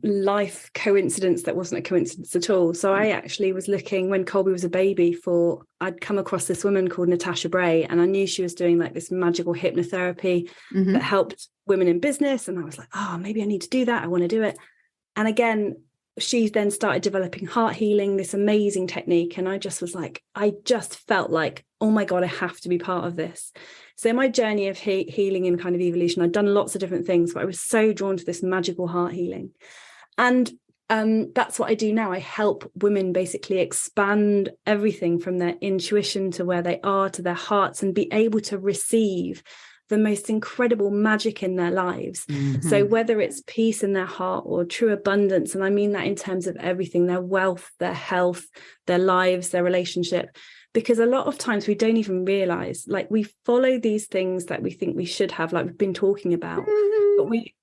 B: life coincidence that wasn't a coincidence at all. So I actually was looking, when Colby was a baby, I'd come across this woman called Natasha Bray, and I knew she was doing like this magical hypnotherapy that helped women in business. And I was like, oh, maybe I need to do that. I want to do it. And again, she then started developing heart healing, this amazing technique. And I just was like, I just felt like, oh my God, I have to be part of this. So my journey of healing and kind of evolution, I'd done lots of different things, but I was so drawn to this magical heart healing. And that's what I do now. I help women basically expand everything from their intuition to where they are, to their hearts, and be able to receive the most incredible magic in their lives. So whether it's peace in their heart or true abundance, and I mean that in terms of everything, their wealth, their health, their lives, their relationship, because a lot of times we don't even realize, like, we follow these things that we think we should have, like we've been talking about, but we,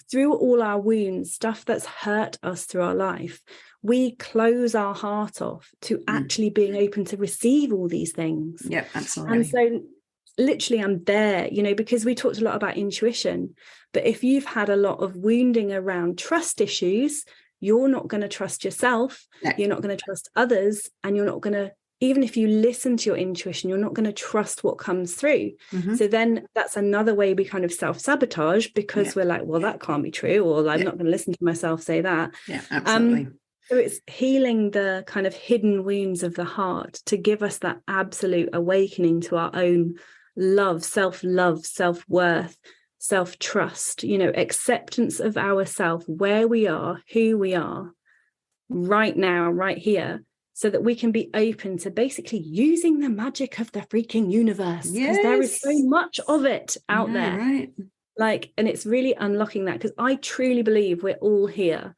B: through all our wounds, stuff that's hurt us through our life, we close our heart off to actually being open to receive all these things.
A: Yep, absolutely.
B: And so literally I'm there, you know, because we talked a lot about intuition, but if you've had a lot of wounding around trust issues, you're not going to trust yourself, you're not going to trust others, and you're not going to, even if you listen to your intuition, you're not going to trust what comes through. So then that's another way we kind of self-sabotage, because we're like, well, that can't be true, or I'm not going to listen to myself say that.
A: Yeah, absolutely.
B: So it's healing the kind of hidden wounds of the heart to give us that absolute awakening to our own love, self-worth, self-trust, acceptance of ourself, where we are, who we are right now, right here, so that we can be open to basically using the magic of the freaking universe, because there is so much of it out there.
A: Right.
B: And it's really unlocking that, because I truly believe we're all here.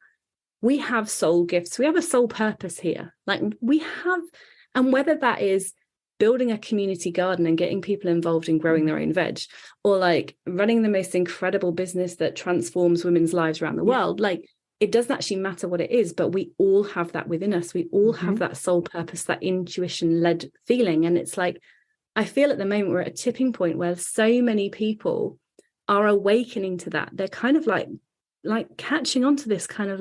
B: We have soul gifts. We have a soul purpose here. And whether that is building a community garden and getting people involved in growing their own veg, or running the most incredible business that transforms women's lives around the world, it doesn't actually matter what it is, but we all have that within us. We all have that soul purpose, that intuition-led feeling. And it's I feel at the moment we're at a tipping point where so many people are awakening to that. They're kind of catching on to this kind of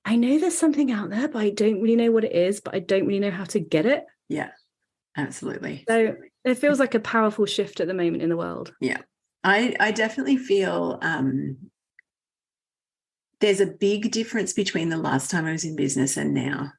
B: I know there's something out there, but I don't really know what it is, but I don't really know how to get it.
A: Yeah, absolutely.
B: So it feels like a powerful shift at the moment in the world.
A: Yeah, I definitely feel there's a big difference between the last time I was in business and now.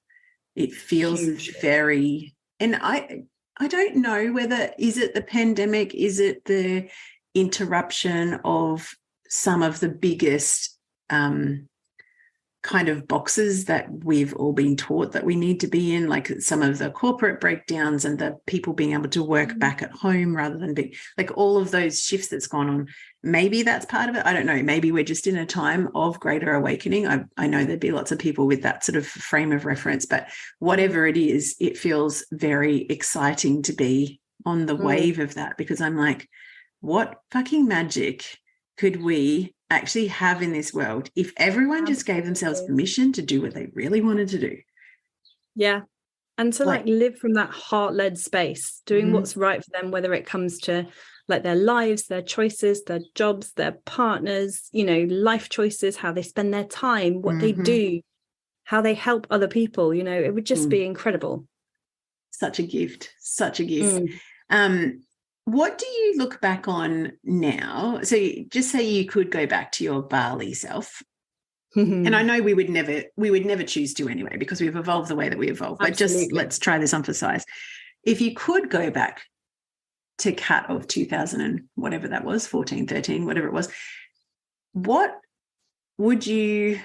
A: It feels very, and I don't know whether, is it the pandemic? Is it the interruption of some of the biggest kind of boxes that we've all been taught that we need to be in, some of the corporate breakdowns and the people being able to work back at home rather than be all of those shifts that's gone on. Maybe that's part of it. I don't know. Maybe we're just in a time of greater awakening. I know there'd be lots of people with that sort of frame of reference, but whatever it is, it feels very exciting to be on the wave of that, because I'm what fucking magic could we actually have in this world if everyone just gave themselves permission to do what they really wanted to do?
B: Yeah. And to live from that heart-led space, doing what's right for them, whether it comes to their lives, their choices, their jobs, their partners, life choices, how they spend their time, what they do, how they help other people, it would just be incredible.
A: Such a gift. What do you look back on now? So just say you could go back to your Bali self. And I know we would never choose to anyway, because we've evolved the way that we evolved. But just let's try this on for size. If you could go back to Kat of 2000 and whatever that was, 14, 13, whatever it was, what would you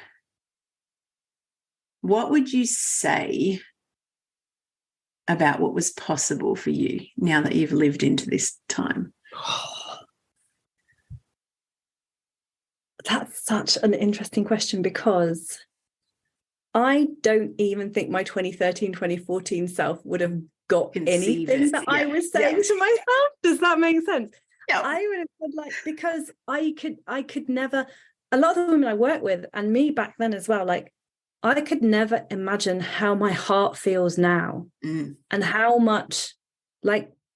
A: say about what was possible for you now that you've lived into this time?
B: That's such an interesting question, because I don't even think my 2013, 2014 self would have got anything that I was saying to myself. Does that make sense? Yeah. I would have said because I could never, a lot of the women I work with, and me back then as well, I could never imagine how my heart feels now and how much,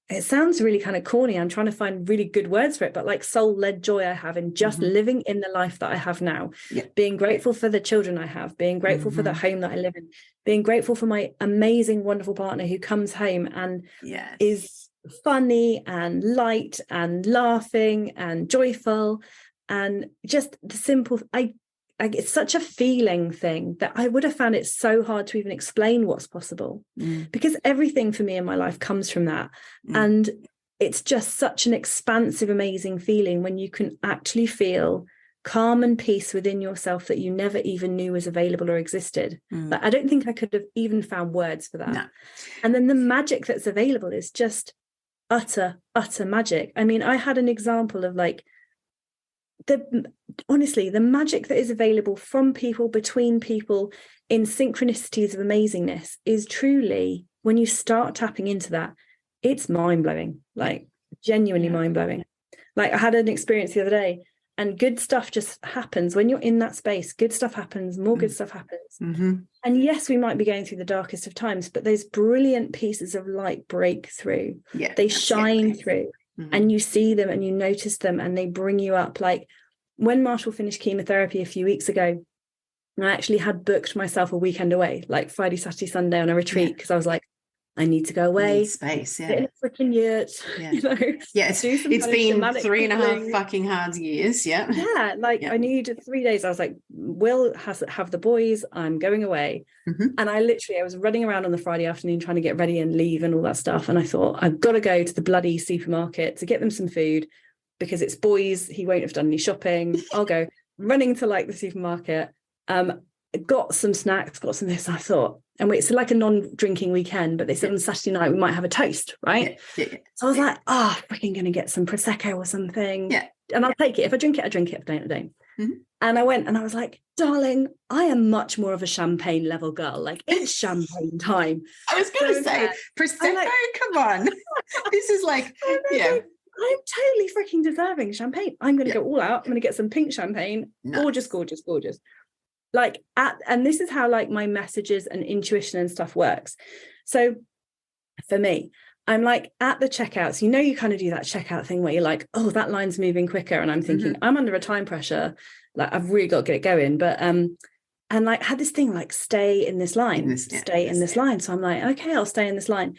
B: it sounds really kind of corny. I'm trying to find really good words for it, but soul-led joy I have in just living in the life that I have now, being grateful for the children I have, being grateful for the home that I live in, being grateful for my amazing, wonderful partner who comes home and is funny and light and laughing and joyful, and just the simple, it's such a feeling thing that I would have found it so hard to even explain what's possible, because everything for me in my life comes from that. And it's just such an expansive, amazing feeling when you can actually feel calm and peace within yourself that you never even knew was available or existed. I don't think I could have even found words for that. No. And then the magic that's available is just utter magic. I mean, I had an example of honestly, the magic that is available from people, between people, in synchronicities of amazingness is truly, when you start tapping into that, it's mind-blowing, genuinely mind-blowing. I had an experience the other day, and good stuff just happens when you're in that space. Good stuff happens, more good stuff happens. And yes, we might be going through the darkest of times, but those brilliant pieces of light break through. They shine through. And you see them and you notice them, and they bring you up. When Marshall finished chemotherapy a few weeks ago, I actually had booked myself a weekend away, Friday, Saturday, Sunday on a retreat, because I was I need to go away.
A: Need space,
B: Get in a freaking yurt.
A: Yeah.
B: You know,
A: it's been 3.5 fucking hard years. Yeah.
B: Yeah, like I need 3 days. I was like, Will has to have the boys. I'm going away. And I was running around on the Friday afternoon trying to get ready and leave and all that stuff. And I thought, I've got to go to the bloody supermarket to get them some food because it's boys. He won't have done any shopping. I'll go running to like the supermarket. Got some snacks, got some this. I thought, and it's like a non-drinking weekend, but they said on Saturday night we might have a toast, right? So I was like, freaking gonna get some prosecco or something. And I'll take it. If I drink it, I drink it. If I don't, I don't. And I went and I was like, darling, I am much more of a champagne level girl. Like, it's champagne time.
A: I was gonna say prosecco. Like, come on, this is like,
B: I'm totally freaking deserving champagne. I'm gonna go all out. I'm gonna get some pink champagne. Gorgeous, gorgeous, gorgeous. Like and this is how like my messages and intuition and stuff works. So for me, I'm like at the checkouts, you kind of do that checkout thing where you're like, oh, that line's moving quicker. And I'm thinking, I'm under a time pressure. Like I've really got to get it going. But and like had this thing like stay in this line, stay in this line. So I'm like, okay, I'll stay in this line.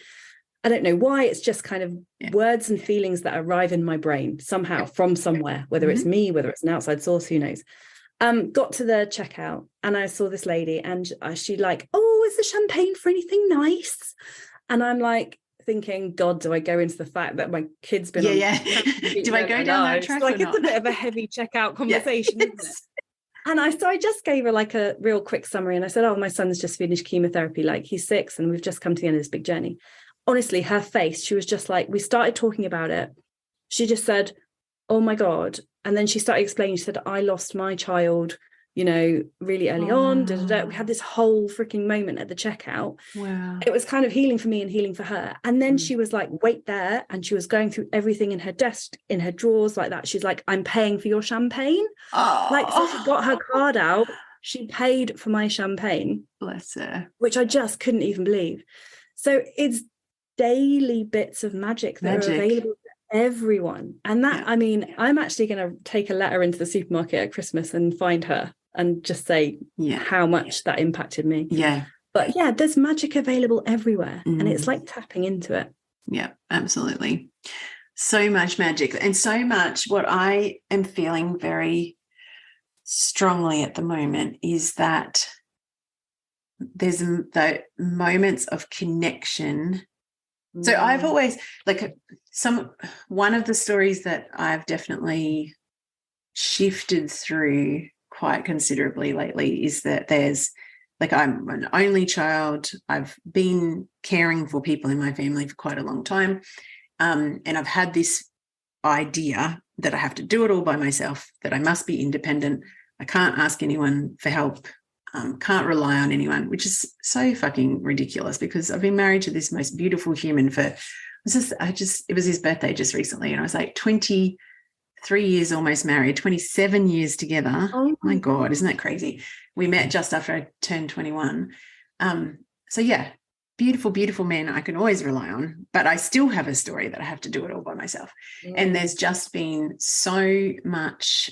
B: I don't know why. It's just kind of words and feelings that arrive in my brain somehow from somewhere, whether it's me, whether it's an outside source, who knows. Got to the checkout and I saw this lady and she like, oh, is the champagne for anything nice? And I'm like thinking, God, do I go into the fact that my kid's been on
A: do I go down that track?
B: Like it's a bit of a heavy checkout conversation, isn't it? And I just gave her like a real quick summary and I said, oh, my son's just finished chemotherapy, like he's 6 and we've just come to the end of this big journey. Honestly, her face, she was just like, we started talking about it. She just said, oh my God. And then she started explaining, she said, I lost my child, really early on. We had this whole freaking moment at the checkout.
A: Wow.
B: It was kind of healing for me and healing for her. And then she was like, wait there. And she was going through everything in her desk, in her drawers like that. She's like, I'm paying for your champagne. Like, so she got her card out. She paid for my champagne.
A: Bless her.
B: Which I just couldn't even believe. So it's daily bits of magic that are available everyone. And that I mean, I'm actually going to take a letter into the supermarket at Christmas and find her and just say how much that impacted me. But there's magic available everywhere and it's like tapping into it.
A: Absolutely. So much magic and so much. What I am feeling very strongly at the moment is that there's the moments of connection. So I've always one of the stories that I've definitely shifted through quite considerably lately is that there's I'm an only child. I've been caring for people in my family for quite a long time. And I've had this idea that I have to do it all by myself, that I must be independent. I can't ask anyone for help. Can't rely on anyone, which is so fucking ridiculous because I've been married to this most beautiful human it was his birthday just recently and I was like 23 years almost married, 27 years together. Oh my God, isn't that crazy? We met just after I turned 21. Beautiful, beautiful men I can always rely on, but I still have a story that I have to do it all by myself. And there's just been so much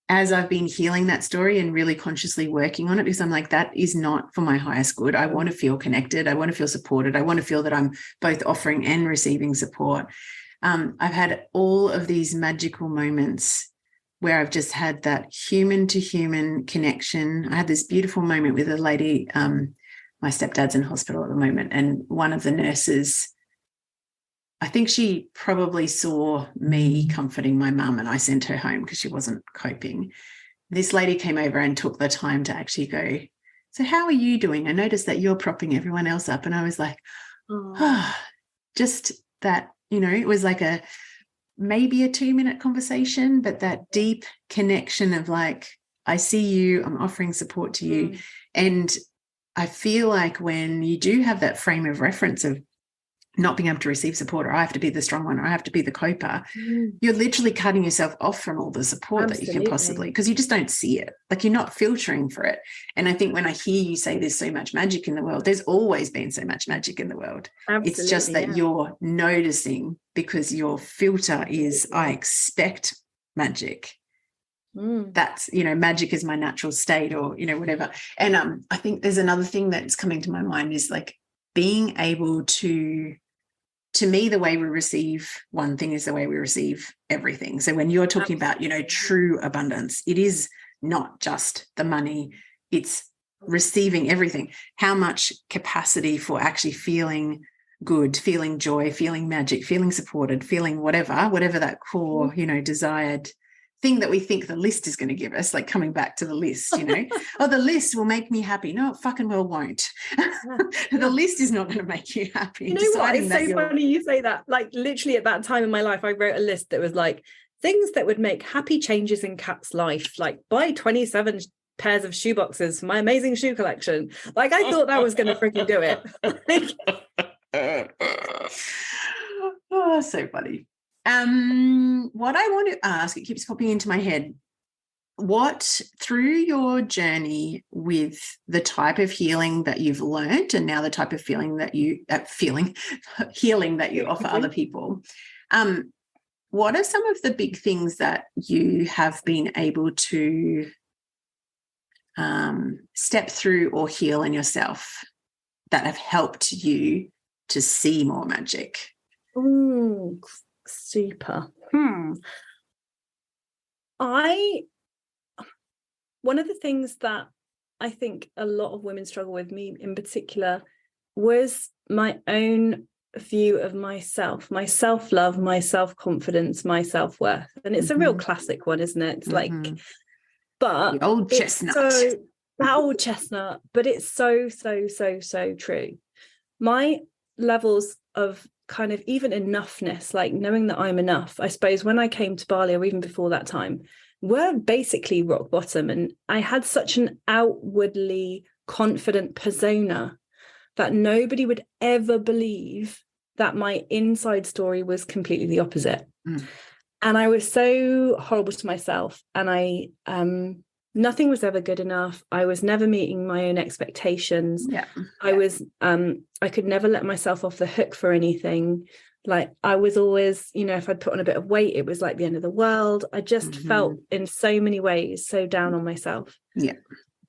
A: as I've been healing that story and really consciously working on it, because I'm like, that is not for my highest good. I want to feel connected. I want to feel supported. I want to feel that I'm both offering and receiving support. I've had all of these magical moments where I've just had that human to human connection. I had this beautiful moment with a lady. My stepdad's in hospital at the moment, and one of the nurses, I think she probably saw me comforting my mum and I sent her home because she wasn't coping. This lady came over and took the time to actually go, so how are you doing? I noticed that you're propping everyone else up. And I was like, just that, it was like maybe a 2-minute conversation, but that deep connection of like, I see you, I'm offering support to you. And I feel like when you do have that frame of reference of not being able to receive support, or I have to be the strong one, or I have to be the coper, you're literally cutting yourself off from all the support that you can possibly, because you just don't see it. Like, you're not filtering for it. And I think when I hear you say there's so much magic in the world, there's always been so much magic in the world. It's just that you're noticing because your filter is, I expect magic. That's, magic is my natural state, or, whatever. And I think there's another thing that's coming to my mind is like, being able to me, the way we receive one thing is the way we receive everything. So when you're talking about, true abundance, it is not just the money, it's receiving everything. How much capacity for actually feeling good, feeling joy, feeling magic, feeling supported, feeling whatever that core, desired thing that we think the list is going to give us, like coming back to the list, oh, the list will make me happy. No, it fucking well won't. The list is not going to make you happy.
B: You know what? It's so funny you say that. Like literally at that time in my life, I wrote a list that was like things that would make happy changes in Kat's life, like buy 27 pairs of shoeboxes for my amazing shoe collection. Like I thought that was going to freaking do it.
A: Oh, so funny. What I want to ask, it keeps popping into my head. What, through your journey with the type of healing that you've learned and now the type of healing that you offer other people, what are some of the big things that you have been able to step through or heal in yourself that have helped you to see more magic?
B: Oh, super. One of the things that I think a lot of women struggle with, me in particular, was my own view of myself, my self-love, my self-confidence, my self-worth. And it's a real classic one, isn't it? It's like, but
A: the old chestnut.
B: That old chestnut, but it's so true. My levels of kind of even enoughness, like knowing that I'm enough, I suppose when I came to Bali or even before that time, were basically rock bottom. And I had such an outwardly confident persona that nobody would ever believe that my inside story was completely the opposite. And I was so horrible to myself, and nothing was ever good enough. I was never meeting my own expectations. I could never let myself off the hook for anything. Like I was always, if I'd put on a bit of weight, it was like the end of the world. I just felt in so many ways so down on myself.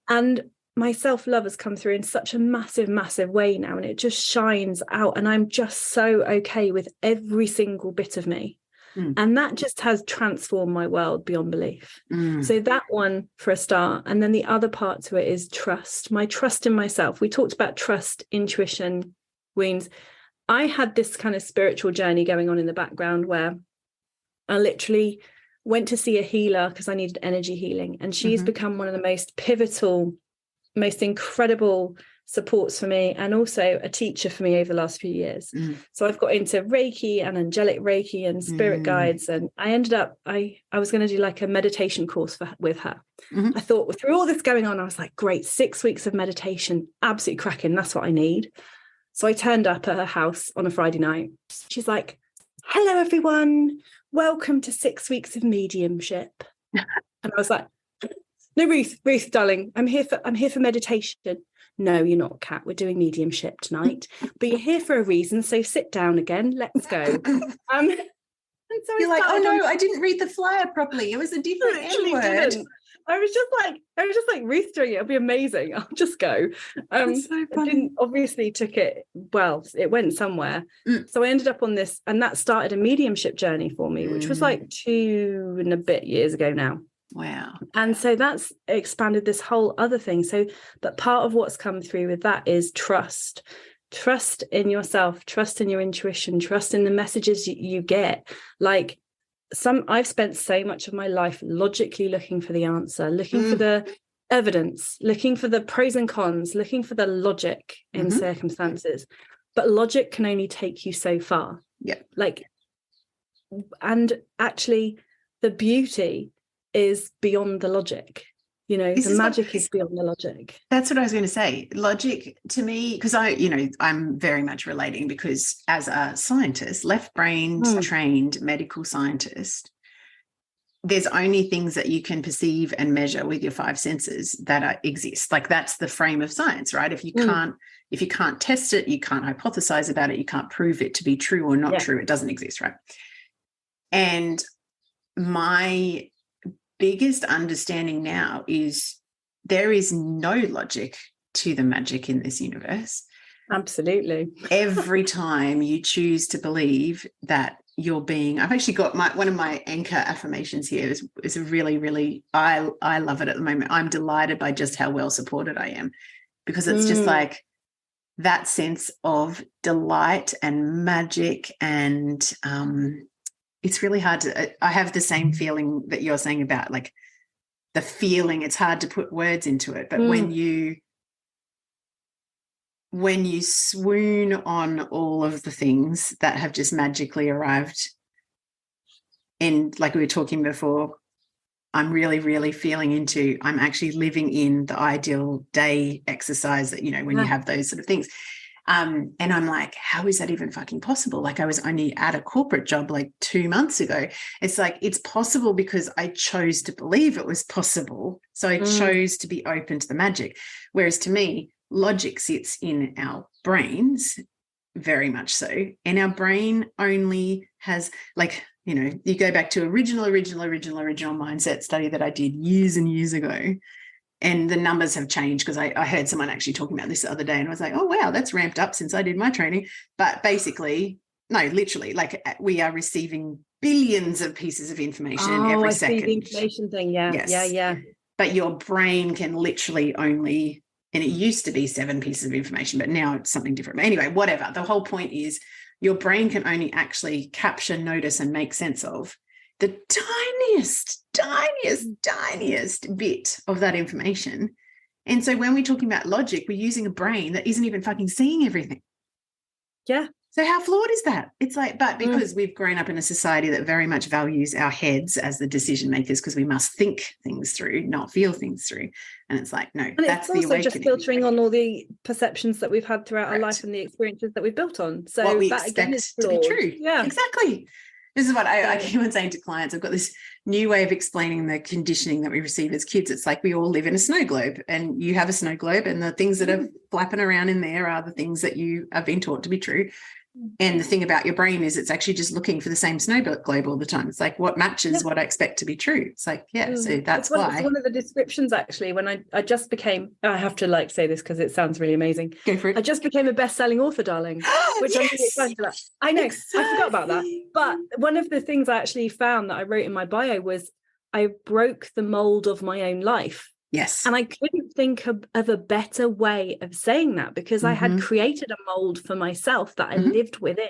B: And my self-love has come through in such a massive way now, and it just shines out, and I'm just so okay with every single bit of me. And that just has transformed my world beyond belief. So that one for a start. And then the other part to it is trust, my trust in myself. We talked about trust, intuition, wounds. I had this kind of spiritual journey going on in the background where I literally went to see a healer because I needed energy healing. And she's become one of the most pivotal, most incredible supports for me, and also a teacher for me over the last few years. So I've got into Reiki and angelic Reiki and spirit guides, and I ended up I was going to do like a meditation course with her. I thought through all this going on, I was like, great, 6 weeks of meditation, absolutely cracking, that's what I need. So I turned up at her house on a Friday night. She's like, hello everyone, welcome to 6 weeks of mediumship. And I was like, no, Ruth darling, I'm here for meditation. No, you're not, Kat. We're doing mediumship tonight, but you're here for a reason. So sit down again. Let's go. And so
A: you're like, oh no, I didn't read the flyer properly. It was a different N word.
B: I was just like, Ruth doing it. It'll be amazing. I'll just go.
A: That's so funny.
B: Obviously took it well. It went somewhere. So I ended up on this, and that started a mediumship journey for me, which was like 2 and a bit years ago now.
A: Wow.
B: And so that's expanded this whole other thing. So, but part of what's come through with that is trust in yourself, trust in your intuition, trust in the messages you get. Like I've spent so much of my life logically looking for the answer, looking for the evidence, looking for the pros and cons, looking for the logic in circumstances. But logic can only take you so far. And actually the beauty is beyond the logic. The magic is beyond the logic.
A: That's what I was going to say. Logic to me, because I'm very much relating, because as a scientist, left-brained trained medical scientist, there's only things that you can perceive and measure with your 5 senses that exist. Like that's the frame of science, right? If you can't test it, you can't hypothesize about it, you can't prove it to be true or not true, it doesn't exist, right? And my biggest understanding now is there is no logic to the magic in this universe.
B: Absolutely.
A: Every time you choose to believe that you're being, I've actually got one of my anchor affirmations here is a really, really, I love it at the moment. I'm delighted by just how well supported I am, because it's just like that sense of delight and magic. And it's really hard to, I have the same feeling that you're saying about like the feeling. It's hard to put words into it, but when you swoon on all of the things that have just magically arrived, and like we were talking before, I'm really, really feeling into, I'm actually living in the ideal day exercise that, you know, when you have those sort of things. And I'm like, how is that even fucking possible? Like, I was only at a corporate job like 2 months ago. It's like, it's possible because I chose to believe it was possible. So I chose to be open to the magic. Whereas to me, logic sits in our brains, very much so. And our brain only has, like, you know, you go back to original mindset study that I did years and years ago. And the numbers have changed because I heard someone actually talking about this the other day, and I was like, oh, wow, that's ramped up since I did my training. But basically, no, literally, like, we are receiving billions of pieces of information every second.
B: See the information thing. Yeah.
A: Yes.
B: Yeah.
A: But your brain can literally only, and it used to be 7 pieces of information, but now it's something different. Anyway, whatever. The whole point is your brain can only actually capture, notice, and make sense of the tiniest bit of that information. And so when we're talking about logic, we're using a brain that isn't even fucking seeing everything.
B: Yeah.
A: So how flawed is that? It's like, but because we've grown up in a society that very much values our heads as the decision makers, because we must think things through, not feel things through. And it's like, no,
B: and
A: that's the awakening.
B: It's also just filtering on all the perceptions that we've had throughout our life and the experiences that we've built on. So
A: what we
B: that
A: expect
B: again is
A: to be true.
B: Yeah,
A: exactly. This is what I keep on saying to clients. I've got this new way of explaining the conditioning that we receive as kids. It's like we all live in a snow globe, and you have a snow globe, and the things that are flapping around in there are the things that you have been taught to be true. And the thing about your brain is it's actually just looking for the same snow globe all the time. It's like what matches what I expect to be true. It's like, so that's why.
B: It's one of the descriptions, actually, when I just became, I have to like say this because it sounds really amazing.
A: Go for it.
B: I just became a bestselling author, darling, which I'm really excited about. I know, exactly. I forgot about that. But one of the things I actually found that I wrote in my bio was I broke the mold of my own life.
A: Yes.
B: And I couldn't think of a better way of saying that, because I had created a mold for myself that I lived within.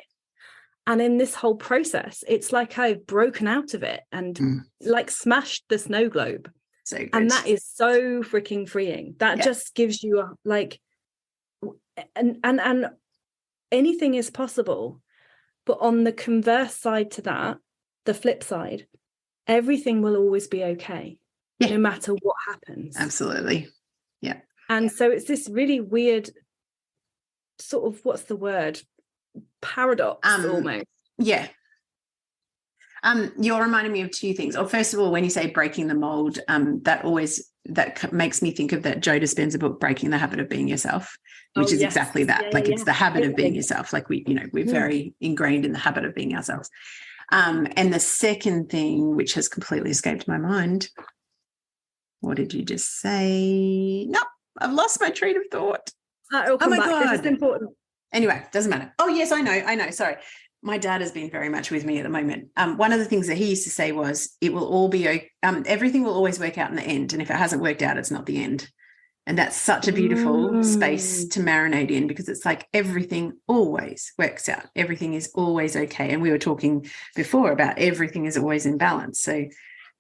B: And in this whole process, it's like I've broken out of it and like smashed the snow globe.
A: So good.
B: And that is so freaking freeing. That just gives you a, like, and anything is possible. But on the converse side to that, the flip side, everything will always be okay. Yeah. No matter what happens.
A: Absolutely. Yeah.
B: And so it's this really weird sort of, what's the word? Paradox almost.
A: Yeah. You're reminding me of 2 things. Oh, first of all, when you say breaking the mold, that makes me think of that Joe Dispenza book, Breaking the Habit of Being Yourself, which is exactly that. Yeah, it's the habit of being yourself. Like we're very ingrained in the habit of being ourselves. And the second thing, which has completely escaped my mind, what did you just say? No, I've lost my train of thought.
B: Oh my God. This is important.
A: Anyway, doesn't matter. Oh, yes, I know. Sorry. My dad has been very much with me at the moment. One of the things that he used to say was, it will all be, everything will always work out in the end. And if it hasn't worked out, it's not the end. And that's such a beautiful space to marinate in, because it's like everything always works out. Everything is always okay. And we were talking before about everything is always in balance. So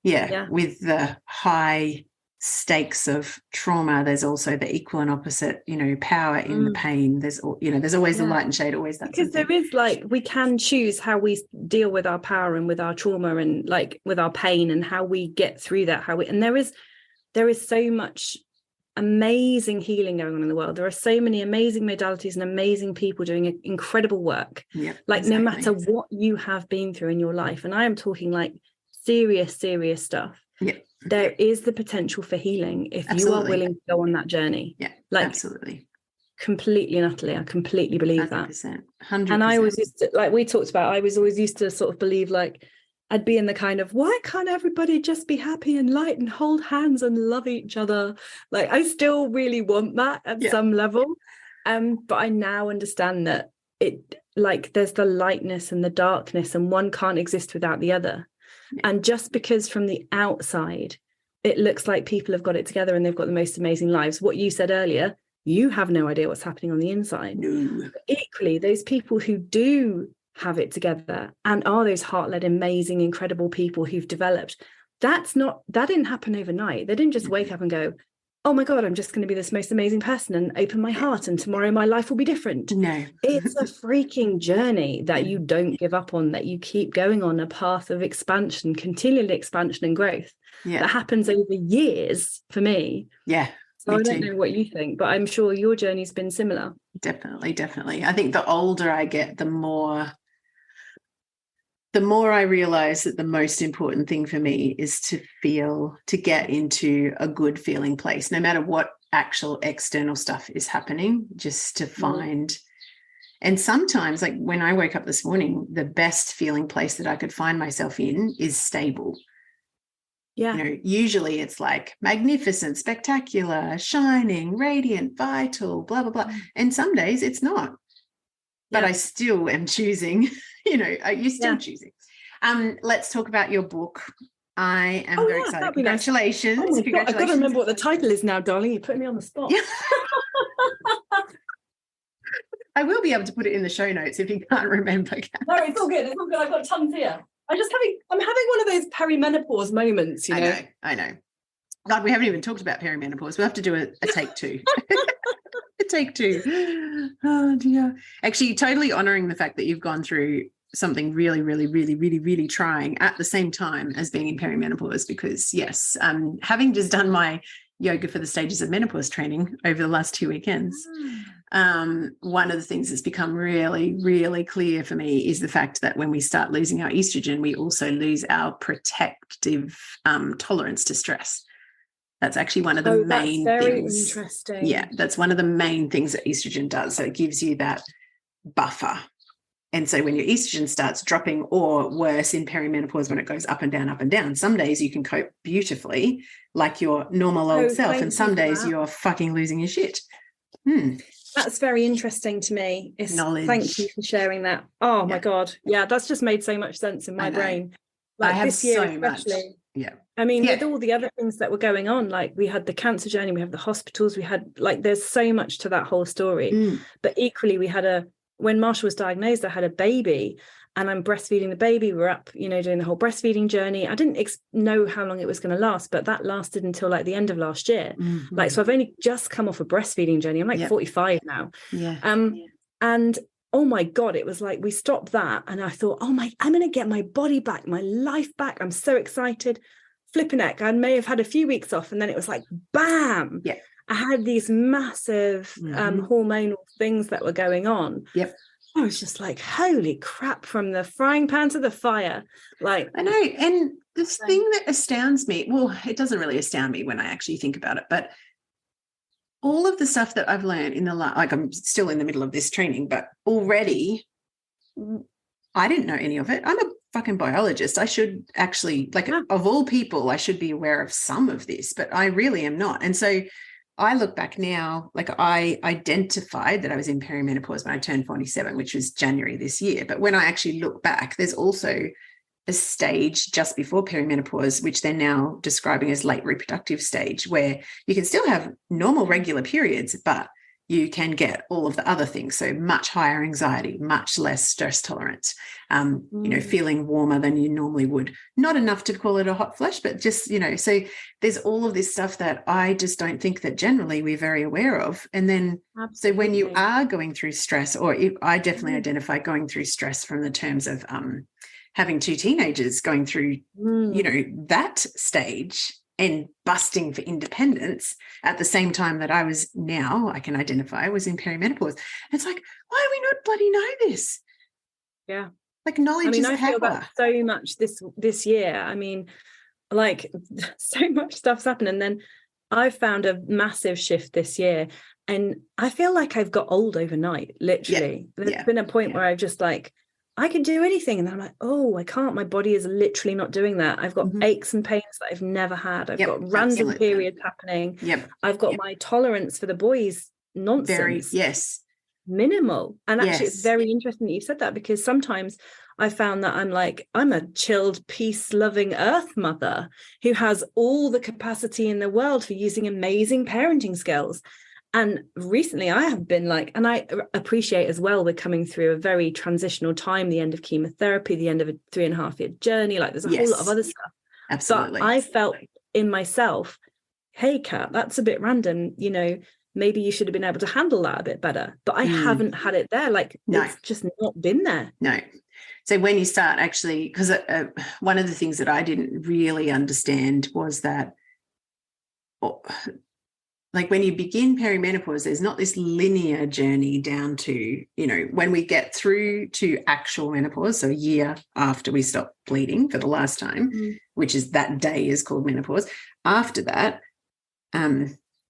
A: with the high stakes of trauma, there's also the equal and opposite, power in the pain. There's always the light and shade, always that.
B: Because there is, like, we can choose how we deal with our power and with our trauma and like with our pain, and how we get through that, and there is so much amazing healing going on in the world. There are so many amazing modalities and amazing people doing incredible work. No matter what you have been through in your life, and I am talking like serious stuff, there is the potential for healing if you are willing to go on that journey.
A: Absolutely,
B: completely and utterly. I completely believe
A: 100%, 100%.
B: And I always used to, like we talked about, I was always used to sort of believe, like, I'd be in the kind of, why can't everybody just be happy and light and hold hands and love each other? Like, I still really want that at some level. But I now understand that there's the lightness and the darkness, and one can't exist without the other. And just because from the outside it looks like people have got it together and they've got the most amazing lives, what you said earlier, you have no idea what's happening on the inside.
A: No.
B: But equally, those people who do have it together and are those heart-led, amazing, incredible people who've developed, that didn't happen overnight. They didn't just wake up and go, oh my God, I'm just going to be this most amazing person and open my heart and tomorrow my life will be different.
A: No.
B: It's a freaking journey that you don't give up on, that you keep going on, a path of expansion, continual expansion and growth that happens over years for me.
A: Yeah.
B: So I don't know what you think, but I'm sure your journey's been similar.
A: Definitely. I think the older I get, the more I realize that the most important thing for me is to get into a good feeling place, no matter what actual external stuff is happening, just to find. And sometimes, like when I woke up this morning, the best feeling place that I could find myself in is stable.
B: Yeah.
A: You know, usually it's like magnificent, spectacular, shining, radiant, vital, blah, blah, blah. And some days it's not. But I still am choosing, you're still choosing. Let's talk about your book. I am very excited. Congratulations.
B: Nice. Oh I've got to remember what the title is now, darling. You put me on the spot.
A: Yeah. I will be able to put it in the show notes if you can't remember.
B: No, it's all good. I've got tons here. I'm having one of those perimenopause moments,
A: I know. God, we haven't even talked about perimenopause. We'll have to do a take two. Take two. Oh dear. Actually, totally honoring the fact that you've gone through something really, really, really, really, really trying at the same time as being in perimenopause, because yes, having just done my yoga for the stages of menopause training over the last 2 weekends, one of the things that's become really, really clear for me is the fact that when we start losing our estrogen, we also lose our protective tolerance to stress. That's actually one of the main things.
B: Interesting.
A: Yeah, that's one of the main things that estrogen does. So it gives you that buffer. And so when your estrogen starts dropping, or worse in perimenopause when it goes up and down, some days you can cope beautifully like your normal old self, and some days you're fucking losing your shit.
B: That's very interesting to me.
A: Knowledge.
B: Thank you for sharing that. Oh my God. Yeah, that's just made so much sense in my brain.
A: Like I have this year so much. Yeah.
B: I mean, with all the other things that were going on, like we had the cancer journey, we have the hospitals, we had there's so much to that whole story. But equally, when Marshall was diagnosed, I had a baby and I'm breastfeeding the baby. We're up, doing the whole breastfeeding journey. I didn't know how long it was going to last, but that lasted until the end of last year. So I've only just come off a breastfeeding journey. I'm 45 now. And oh my God, it was like we stopped that and I thought, I'm going to get my body back, my life back. I'm so excited. Flipping heck, I may have had a few weeks off and then it was like, bam.
A: Yeah.
B: I had these massive hormonal things that were going on.
A: Yep.
B: I was just like, holy crap, from the frying pan to the fire. I
A: know. And this thing that astounds me, well, it doesn't really astound me when I actually think about it, but all of the stuff that I've learned in I'm still in the middle of this training, but already I didn't know any of it. I'm a fucking biologist. I should actually, of all people, I should be aware of some of this, but I really am not. And so I look back now, I identified that I was in perimenopause when I turned 47, which was January this year. But when I actually look back, there's also a stage just before perimenopause, which they're now describing as late reproductive stage, where you can still have normal regular periods, but you can get all of the other things. So much higher anxiety, much less stress tolerance, feeling warmer than you normally would. Not enough to call it a hot flush, but just, so there's all of this stuff that I just don't think that generally we're very aware of. And then, So when you are going through stress, or I definitely identify going through stress from the terms of having 2 teenagers going through, that stage, and busting for independence at the same time that I can identify was in perimenopause. it's like, why do we not bloody know this?
B: Yeah.
A: Knowledge is power.
B: I feel that so much this year. So much stuff's happened. And then I've found a massive shift this year. And I feel like I've got old overnight, literally. There's been a point where I've just I can do anything. And then I'm like, oh, I can't. My body is literally not doing that. I've got aches and pains that I've never had. I've got random periods happening. I've got my tolerance for the boys nonsense.
A: Yes.
B: Minimal. And actually it's very interesting that you said that, because sometimes I found that I'm a chilled, peace-loving earth mother who has all the capacity in the world for using amazing parenting skills. And recently I have been and I appreciate as well, we're coming through a very transitional time, the end of chemotherapy, the end of a 3.5-year journey. There's a whole lot of other stuff.
A: Absolutely.
B: But I felt in myself, hey, Kat, that's a bit random. Maybe you should have been able to handle that a bit better. But I haven't had it there.
A: No.
B: It's just not been there.
A: No. So when you start actually, because one of the things that I didn't really understand was that, when you begin perimenopause, there's not this linear journey down to, when we get through to actual menopause, so a year after we stop bleeding for the last time, which is that day is called menopause. After that,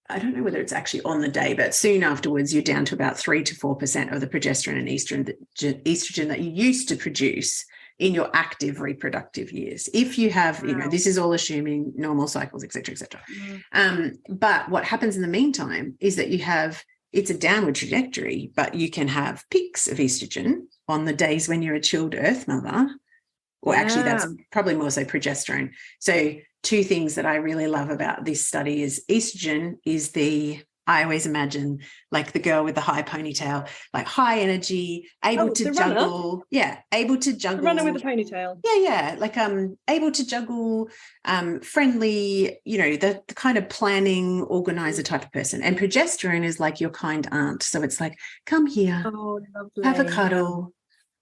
A: I don't know whether it's actually on the day, but soon afterwards, you're down to about 3 to 4% of the progesterone and estrogen that you used to produce in your active reproductive years. If you have, this is all assuming normal cycles, et cetera, et cetera. But what happens in the meantime is that it's a downward trajectory, but you can have peaks of estrogen on the days when you're a chilled earth mother, or actually that's probably more so progesterone. So 2 things that I really love about this study is estrogen is I always imagine the girl with the high ponytail, high energy, able to juggle. Yeah, able to juggle.
B: The runner with the ponytail.
A: Yeah. Able to juggle, friendly, the kind of planning, organizer type of person. And progesterone is your kind aunt. So it's come here, have a cuddle.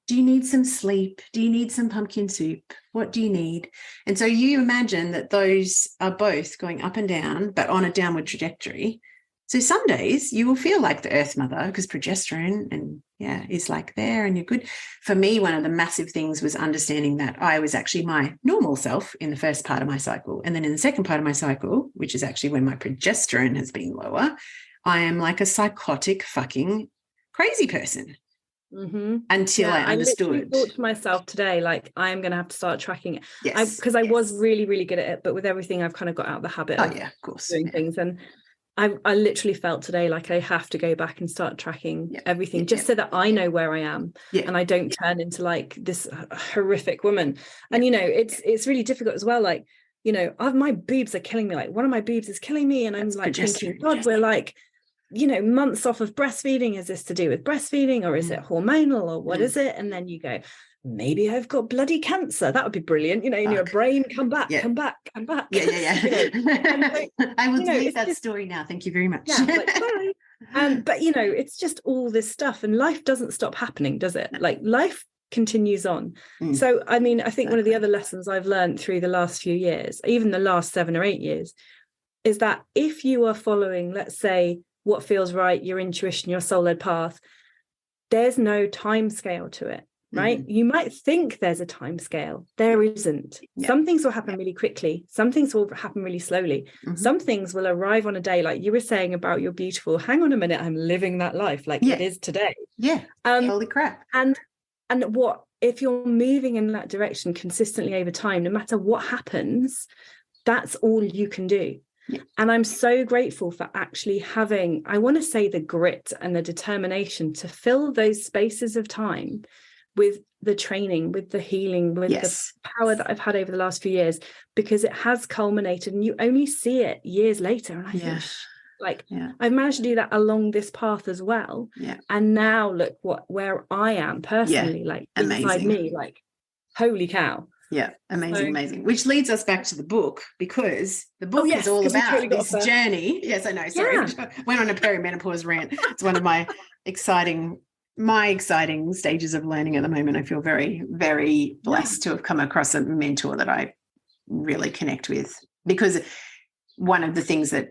A: Do you need some sleep? Do you need some pumpkin soup? What do you need? And so you imagine that those are both going up and down, but on a downward trajectory. So some days you will feel like the earth mother because progesterone is there and you're good. For me, one of the massive things was understanding that I was actually my normal self in the first part of my cycle. And then in the second part of my cycle, which is actually when my progesterone has been lower, I am like a psychotic fucking crazy person. Until I understood.
B: I thought to myself today, I'm going to have to start tracking it. Because I
A: Yes.
B: was really, really good at it. But with everything, I've kind of got out of the habit of doing things. And I literally felt today I have to go back and start tracking everything just so that I know where I am and I don't turn into this horrific woman. And, it's really difficult as well. My boobs are killing me. One of my boobs is killing me. And I'm thinking, God, we're months off of breastfeeding. Is this to do with breastfeeding or is it hormonal or what is it? And then you go, maybe I've got bloody cancer. That would be brilliant. In your brain, come back.
A: Yeah. I will delete that story now. Thank you very much.
B: Yeah, bye. But it's just all this stuff, and life doesn't stop happening, does it? Life continues on. So, I think one of the other lessons I've learned through the last few years, even the last 7 or 8 years, is that if you are following, let's say, what feels right, your intuition, your soul-led path, there's no time scale to it. Right? You might think there's a time scale. There isn't. Some things will happen really quickly. Some things will happen really slowly. Some things will arrive on a day, like you were saying about your beautiful, hang on a minute, I'm living that life it is today.
A: Yeah. Holy crap.
B: And what if you're moving in that direction consistently over time, no matter what happens, that's all you can do. Yeah. And I'm so grateful for actually having, I want to say, the grit and the determination to fill those spaces of time with the training, with the healing, with the power that I've had over the last few years, because it has culminated and you only see it years later. And I think I've managed to do that along this path as well. Yeah. And now look where I am personally, inside me, holy cow.
A: Yeah, amazing. Which leads us back to the book, because the book is all about this journey. Yes, I know. Sorry, went on a perimenopause rant. It's one of my exciting stages of learning at the moment. I feel very, very blessed to have come across a mentor that I really connect with, because one of the things that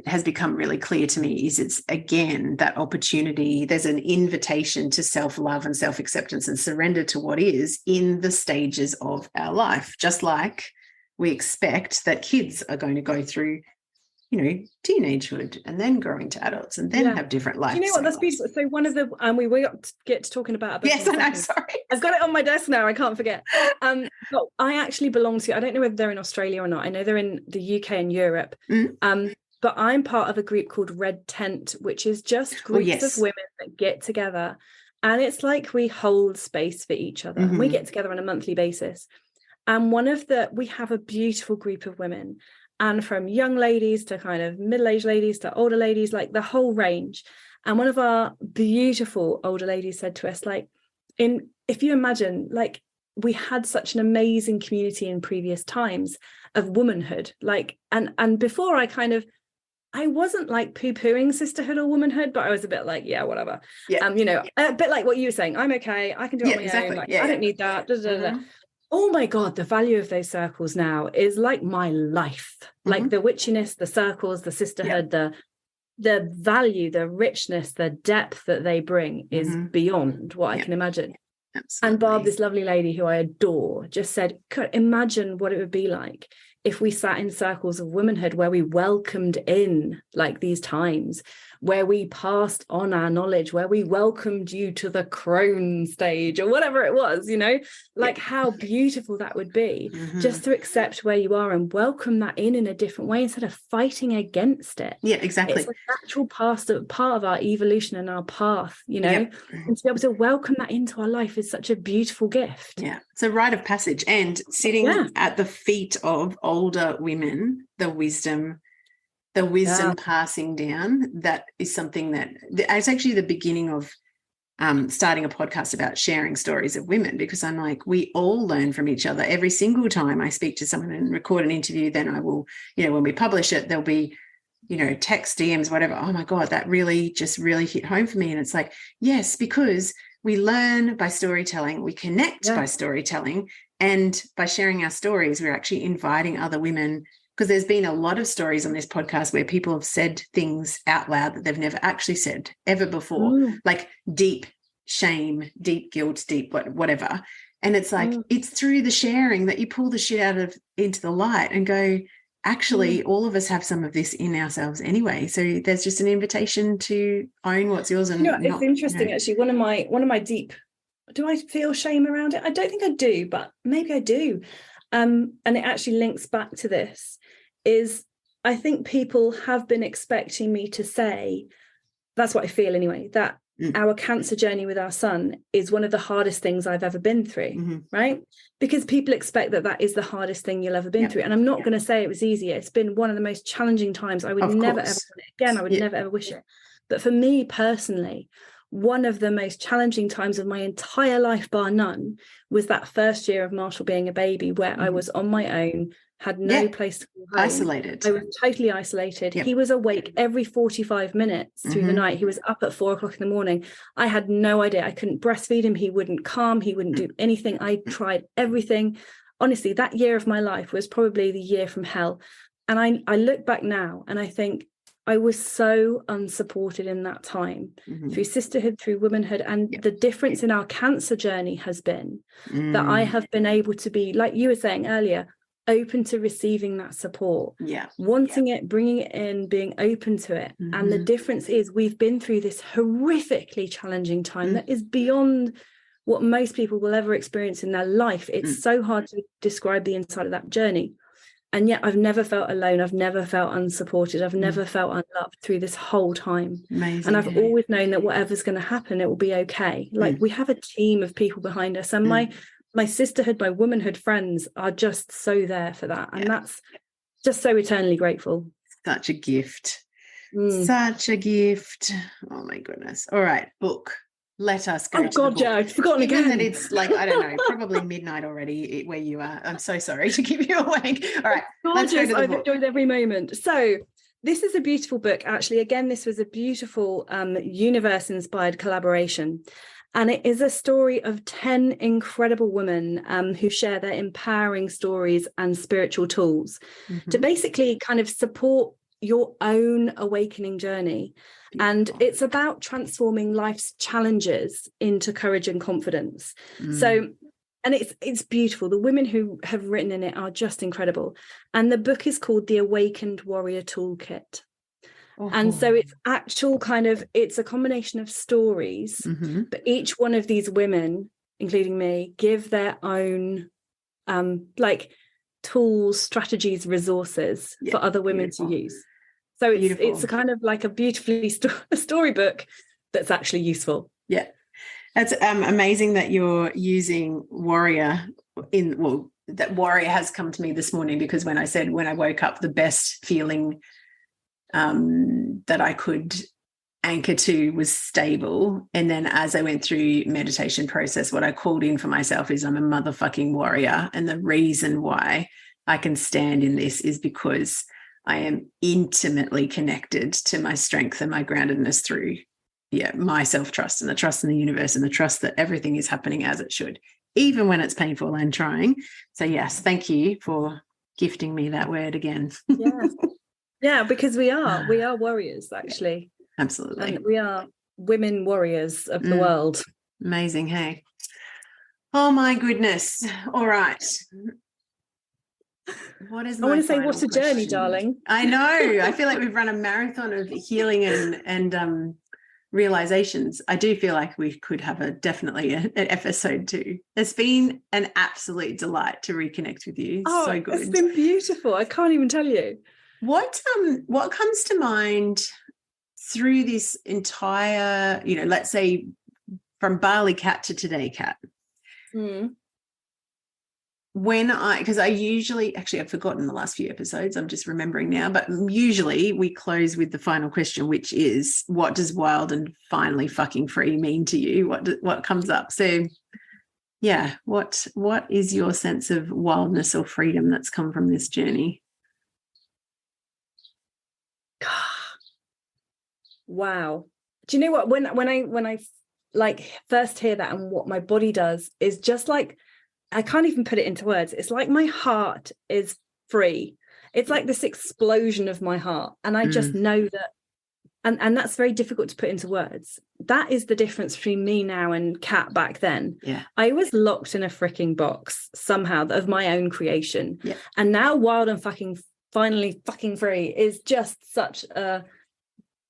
A: has become really clear to me is it's, again, that opportunity. There's an invitation to self-love and self-acceptance and surrender to what is in the stages of our life, just like we expect that kids are going to go through teenagehood and then grow into adults and then have different lives.
B: You know what, that's beautiful. So one of the we will get to talking about
A: yes, I know, sorry,
B: I've got it on my desk now, I can't forget. But I actually belong to, I don't know whether they're in Australia or not, I know they're in the UK and Europe. but I'm part of a group called Red Tent, which is just groups of women that get together, and it's like we hold space for each other, and we get together on a monthly basis. And we have a beautiful group of women, and from young ladies to kind of middle-aged ladies to older ladies, like the whole range. And one of our beautiful older ladies said to us, like, if you imagine, like, we had such an amazing community in previous times of womanhood, like, and before I wasn't like poo-pooing sisterhood or womanhood, but I was a bit like, yeah, whatever. A bit like what you were saying, I'm okay, I can do it on my own, like, I don't need that. Oh my God, the value of those circles now is like my life. Like the witchiness, the circles, the sisterhood, the value, the richness, the depth that they bring is beyond what I can imagine. Absolutely. And Barb, this lovely lady who I adore, just said, imagine what it would be like if we sat in circles of womanhood where we welcomed in like these times, where we passed on our knowledge, where we welcomed you to the crone stage or whatever it was, like how beautiful that would be, just to accept where you are and welcome that in a different way instead of fighting against it.
A: Yeah, exactly.
B: It's a natural part of our evolution and our path, and to be able to welcome that into our life is such a beautiful gift.
A: Yeah, it's a rite of passage, and sitting at the feet of older women, the wisdom passing down, that is something that it's actually the beginning of starting a podcast about sharing stories of women, because I'm like, we all learn from each other. Every single time I speak to someone and record an interview, then I will, when we publish it, there'll be, text, DMs, whatever. Oh my God, that really hit home for me. And it's like, yes, because we learn by storytelling, we connect by storytelling, and by sharing our stories, we're actually inviting other women, because there's been a lot of stories on this podcast where people have said things out loud that they've never actually said ever before, like deep shame, deep guilt, deep whatever. And it's like, it's through the sharing that you pull the shit into the light and go, actually, all of us have some of this in ourselves anyway. So there's just an invitation to own what's yours. And
B: it's interesting, actually. One of my deep, do I feel shame around it? I don't think I do, but maybe I do. And it actually links back to this, is I think people have been expecting me to say, that's what I feel anyway, that our cancer journey with our son is one of the hardest things I've ever been through, right? Because people expect that is the hardest thing you'll ever been through. And I'm not going to say it was easier. It's been one of the most challenging times. I would never ever want it again. I would never ever wish it. But for me personally, one of the most challenging times of my entire life, bar none, was that first year of Marshall being a baby, where I was on my own, had no place to go home.
A: Isolated.
B: I was totally isolated. He was awake every 45 minutes through the night. He was up at 4 o'clock in the morning. I had no idea. I couldn't breastfeed him. He wouldn't calm. He wouldn't do anything. I tried everything. Honestly, that year of my life was probably the year from hell. And I look back now and I think I was so unsupported in that time, through sisterhood, through womanhood. And the difference in our cancer journey has been that I have been able to be, like you were saying earlier, open to receiving that support, wanting it, bringing it in, being open to it. And the difference is we've been through this horrifically challenging time that is beyond what most people will ever experience in their life. It's so hard to describe the inside of that journey. And yet I've never felt alone. I've never felt unsupported. I've never felt unloved through this whole time.
A: Amazing.
B: And I've always known that whatever's going to happen, it will be okay. Like we have a team of people behind us, and my sisterhood, my womanhood friends are just so there for that. And that's just so eternally grateful.
A: Such a gift. Such a gift. Oh my goodness. All right, book. Let us go.
B: Oh God, yeah, I've forgotten again.
A: That it's like, I don't know, probably midnight already where you are. I'm so sorry to keep you awake. All right, let's go to the
B: I've
A: book.
B: enjoyed every moment. So this is a beautiful book. Actually, again, this was a beautiful universe-inspired collaboration. And it is a story of 10 incredible women who share their empowering stories and spiritual tools to basically kind of support your own awakening journey. And it's about transforming life's challenges into courage and confidence. So, and it's beautiful. The women who have written in it are just incredible. And the book is called The Awakened Warrior Toolkit. And so it's actual it's a combination of stories, but each one of these women, including me, give their own tools, strategies, resources for other women to use. So
A: Beautiful.
B: it's a kind of like a beautifully a storybook that's actually useful.
A: Yeah. That's amazing that you're using warrior that warrior has come to me this morning, because when I said when I woke up, the best feeling that I could anchor to was stable. And then as I went through meditation process, what I called in for myself is I'm a motherfucking warrior. And the reason why I can stand in this is because I am intimately connected to my strength and my groundedness through my self-trust and the trust in the universe and the trust that everything is happening as it should, even when it's painful and trying. So yes, thank you for gifting me that word again.
B: Yeah, because we are warriors, actually.
A: Absolutely.
B: And we are women warriors of the world.
A: Amazing, hey? Oh my goodness. All right. What is
B: I want to say, what a
A: question?
B: journey, darling.
A: I know. I feel like we've run a marathon of healing and realizations. I do feel like we could have definitely an episode 2. It's been an absolute delight to reconnect with you.
B: Oh,
A: so good.
B: It's been beautiful. I can't even tell you.
A: What comes to mind through this entire, let's say from Bali Cat to today Cat? Because I usually, actually I've forgotten the last few episodes, I'm just remembering now, but usually we close with the final question, which is, what does wild and finally fucking free mean to you? What comes up? So yeah, what is your sense of wildness or freedom that's come from this journey?
B: Wow. Do you know what, when I like first hear that, and what my body does is just like, I can't even put it into words. It's like my heart is free. It's like this explosion of my heart. And I just know that, and that's very difficult to put into words. That is the difference between me now and Kat back then.
A: Yeah.
B: I was locked in a freaking box somehow of my own creation.
A: Yeah.
B: And now wild and finally fucking free is just such a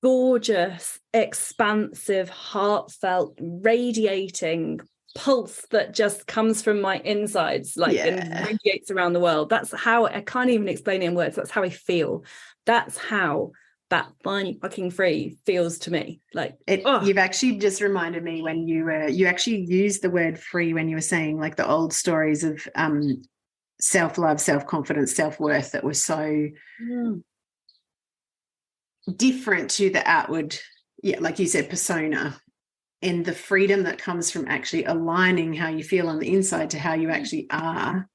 B: gorgeous, expansive, heartfelt, radiating pulse that just comes from my insides, and radiates around the world. That's how, I can't even explain it in words. That's how I feel. That's how that finally fucking free feels to me. You've actually just reminded me when you actually used the word free when you were saying like the old stories of self-love, self-confidence, self-worth that were so different to the outward, like you said, persona, and the freedom that comes from actually aligning how you feel on the inside to how you actually are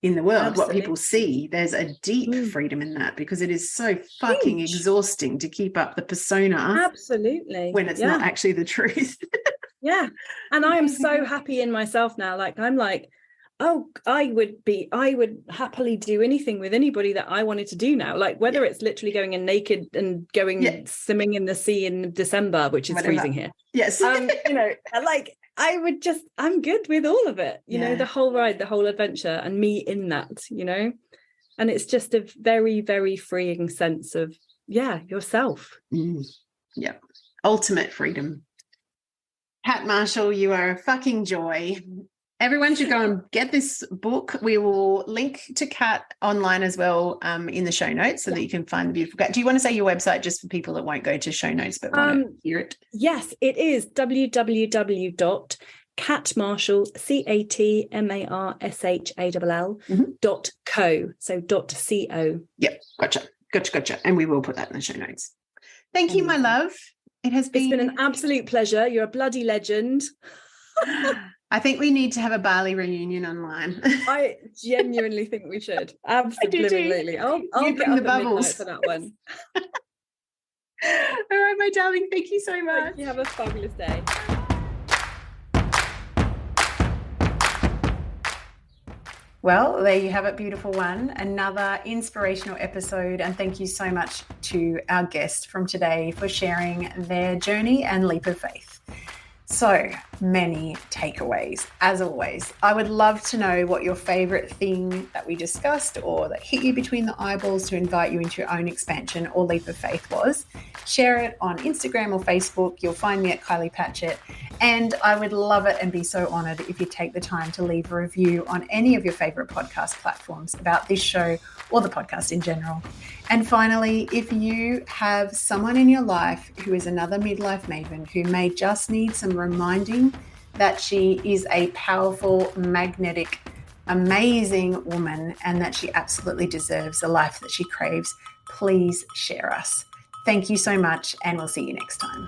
B: in the world. Absolutely. What people see, there's a deep freedom in that, because it is so fucking exhausting to keep up the persona. Absolutely.
A: When it's not actually the truth.
B: Yeah. And I am so happy in myself now. I'm like, oh, I would happily do anything with anybody that I wanted to do now. Like whether it's literally going in naked and going swimming in the sea in December, which is freezing here.
A: Yes.
B: I'm good with all of it, you know, the whole ride, the whole adventure, and me in that, and it's just a very, very freeing sense of, yourself.
A: Yeah. Ultimate freedom. Kat Marshall, you are a fucking joy. Everyone should go and get this book. We will link to Kat online as well in the show notes so that you can find the beautiful Kat. Do you want to say your website just for people that won't go to show notes but want to hear it?
B: Yes, it is www.catmarshall.co. So .co.
A: Yep, gotcha. And we will put that in the show notes. Thank you, my love. It's been
B: an absolute pleasure. You're a bloody legend.
A: I think we need to have a Bali reunion online.
B: I genuinely think we should. Absolutely. I'll get up the bubbles for that one.
A: All right, my darling. Thank you so much.
B: You have a fabulous day.
A: Well, there you have it, beautiful one. Another inspirational episode. And thank you so much to our guest from today for sharing their journey and leap of faith. So many takeaways, as always. I would love to know what your favorite thing that we discussed or that hit you between the eyeballs to invite you into your own expansion or leap of faith was. Share it on Instagram or Facebook. You'll find me at Kylie Patchett. And I would love it and be so honored if you take the time to leave a review on any of your favorite podcast platforms about this show or the podcast in general. And finally, if you have someone in your life who is another midlife maven who may just need some reminding that she is a powerful, magnetic, amazing woman and that she absolutely deserves the life that she craves, please share us. Thank you so much, and we'll see you next time.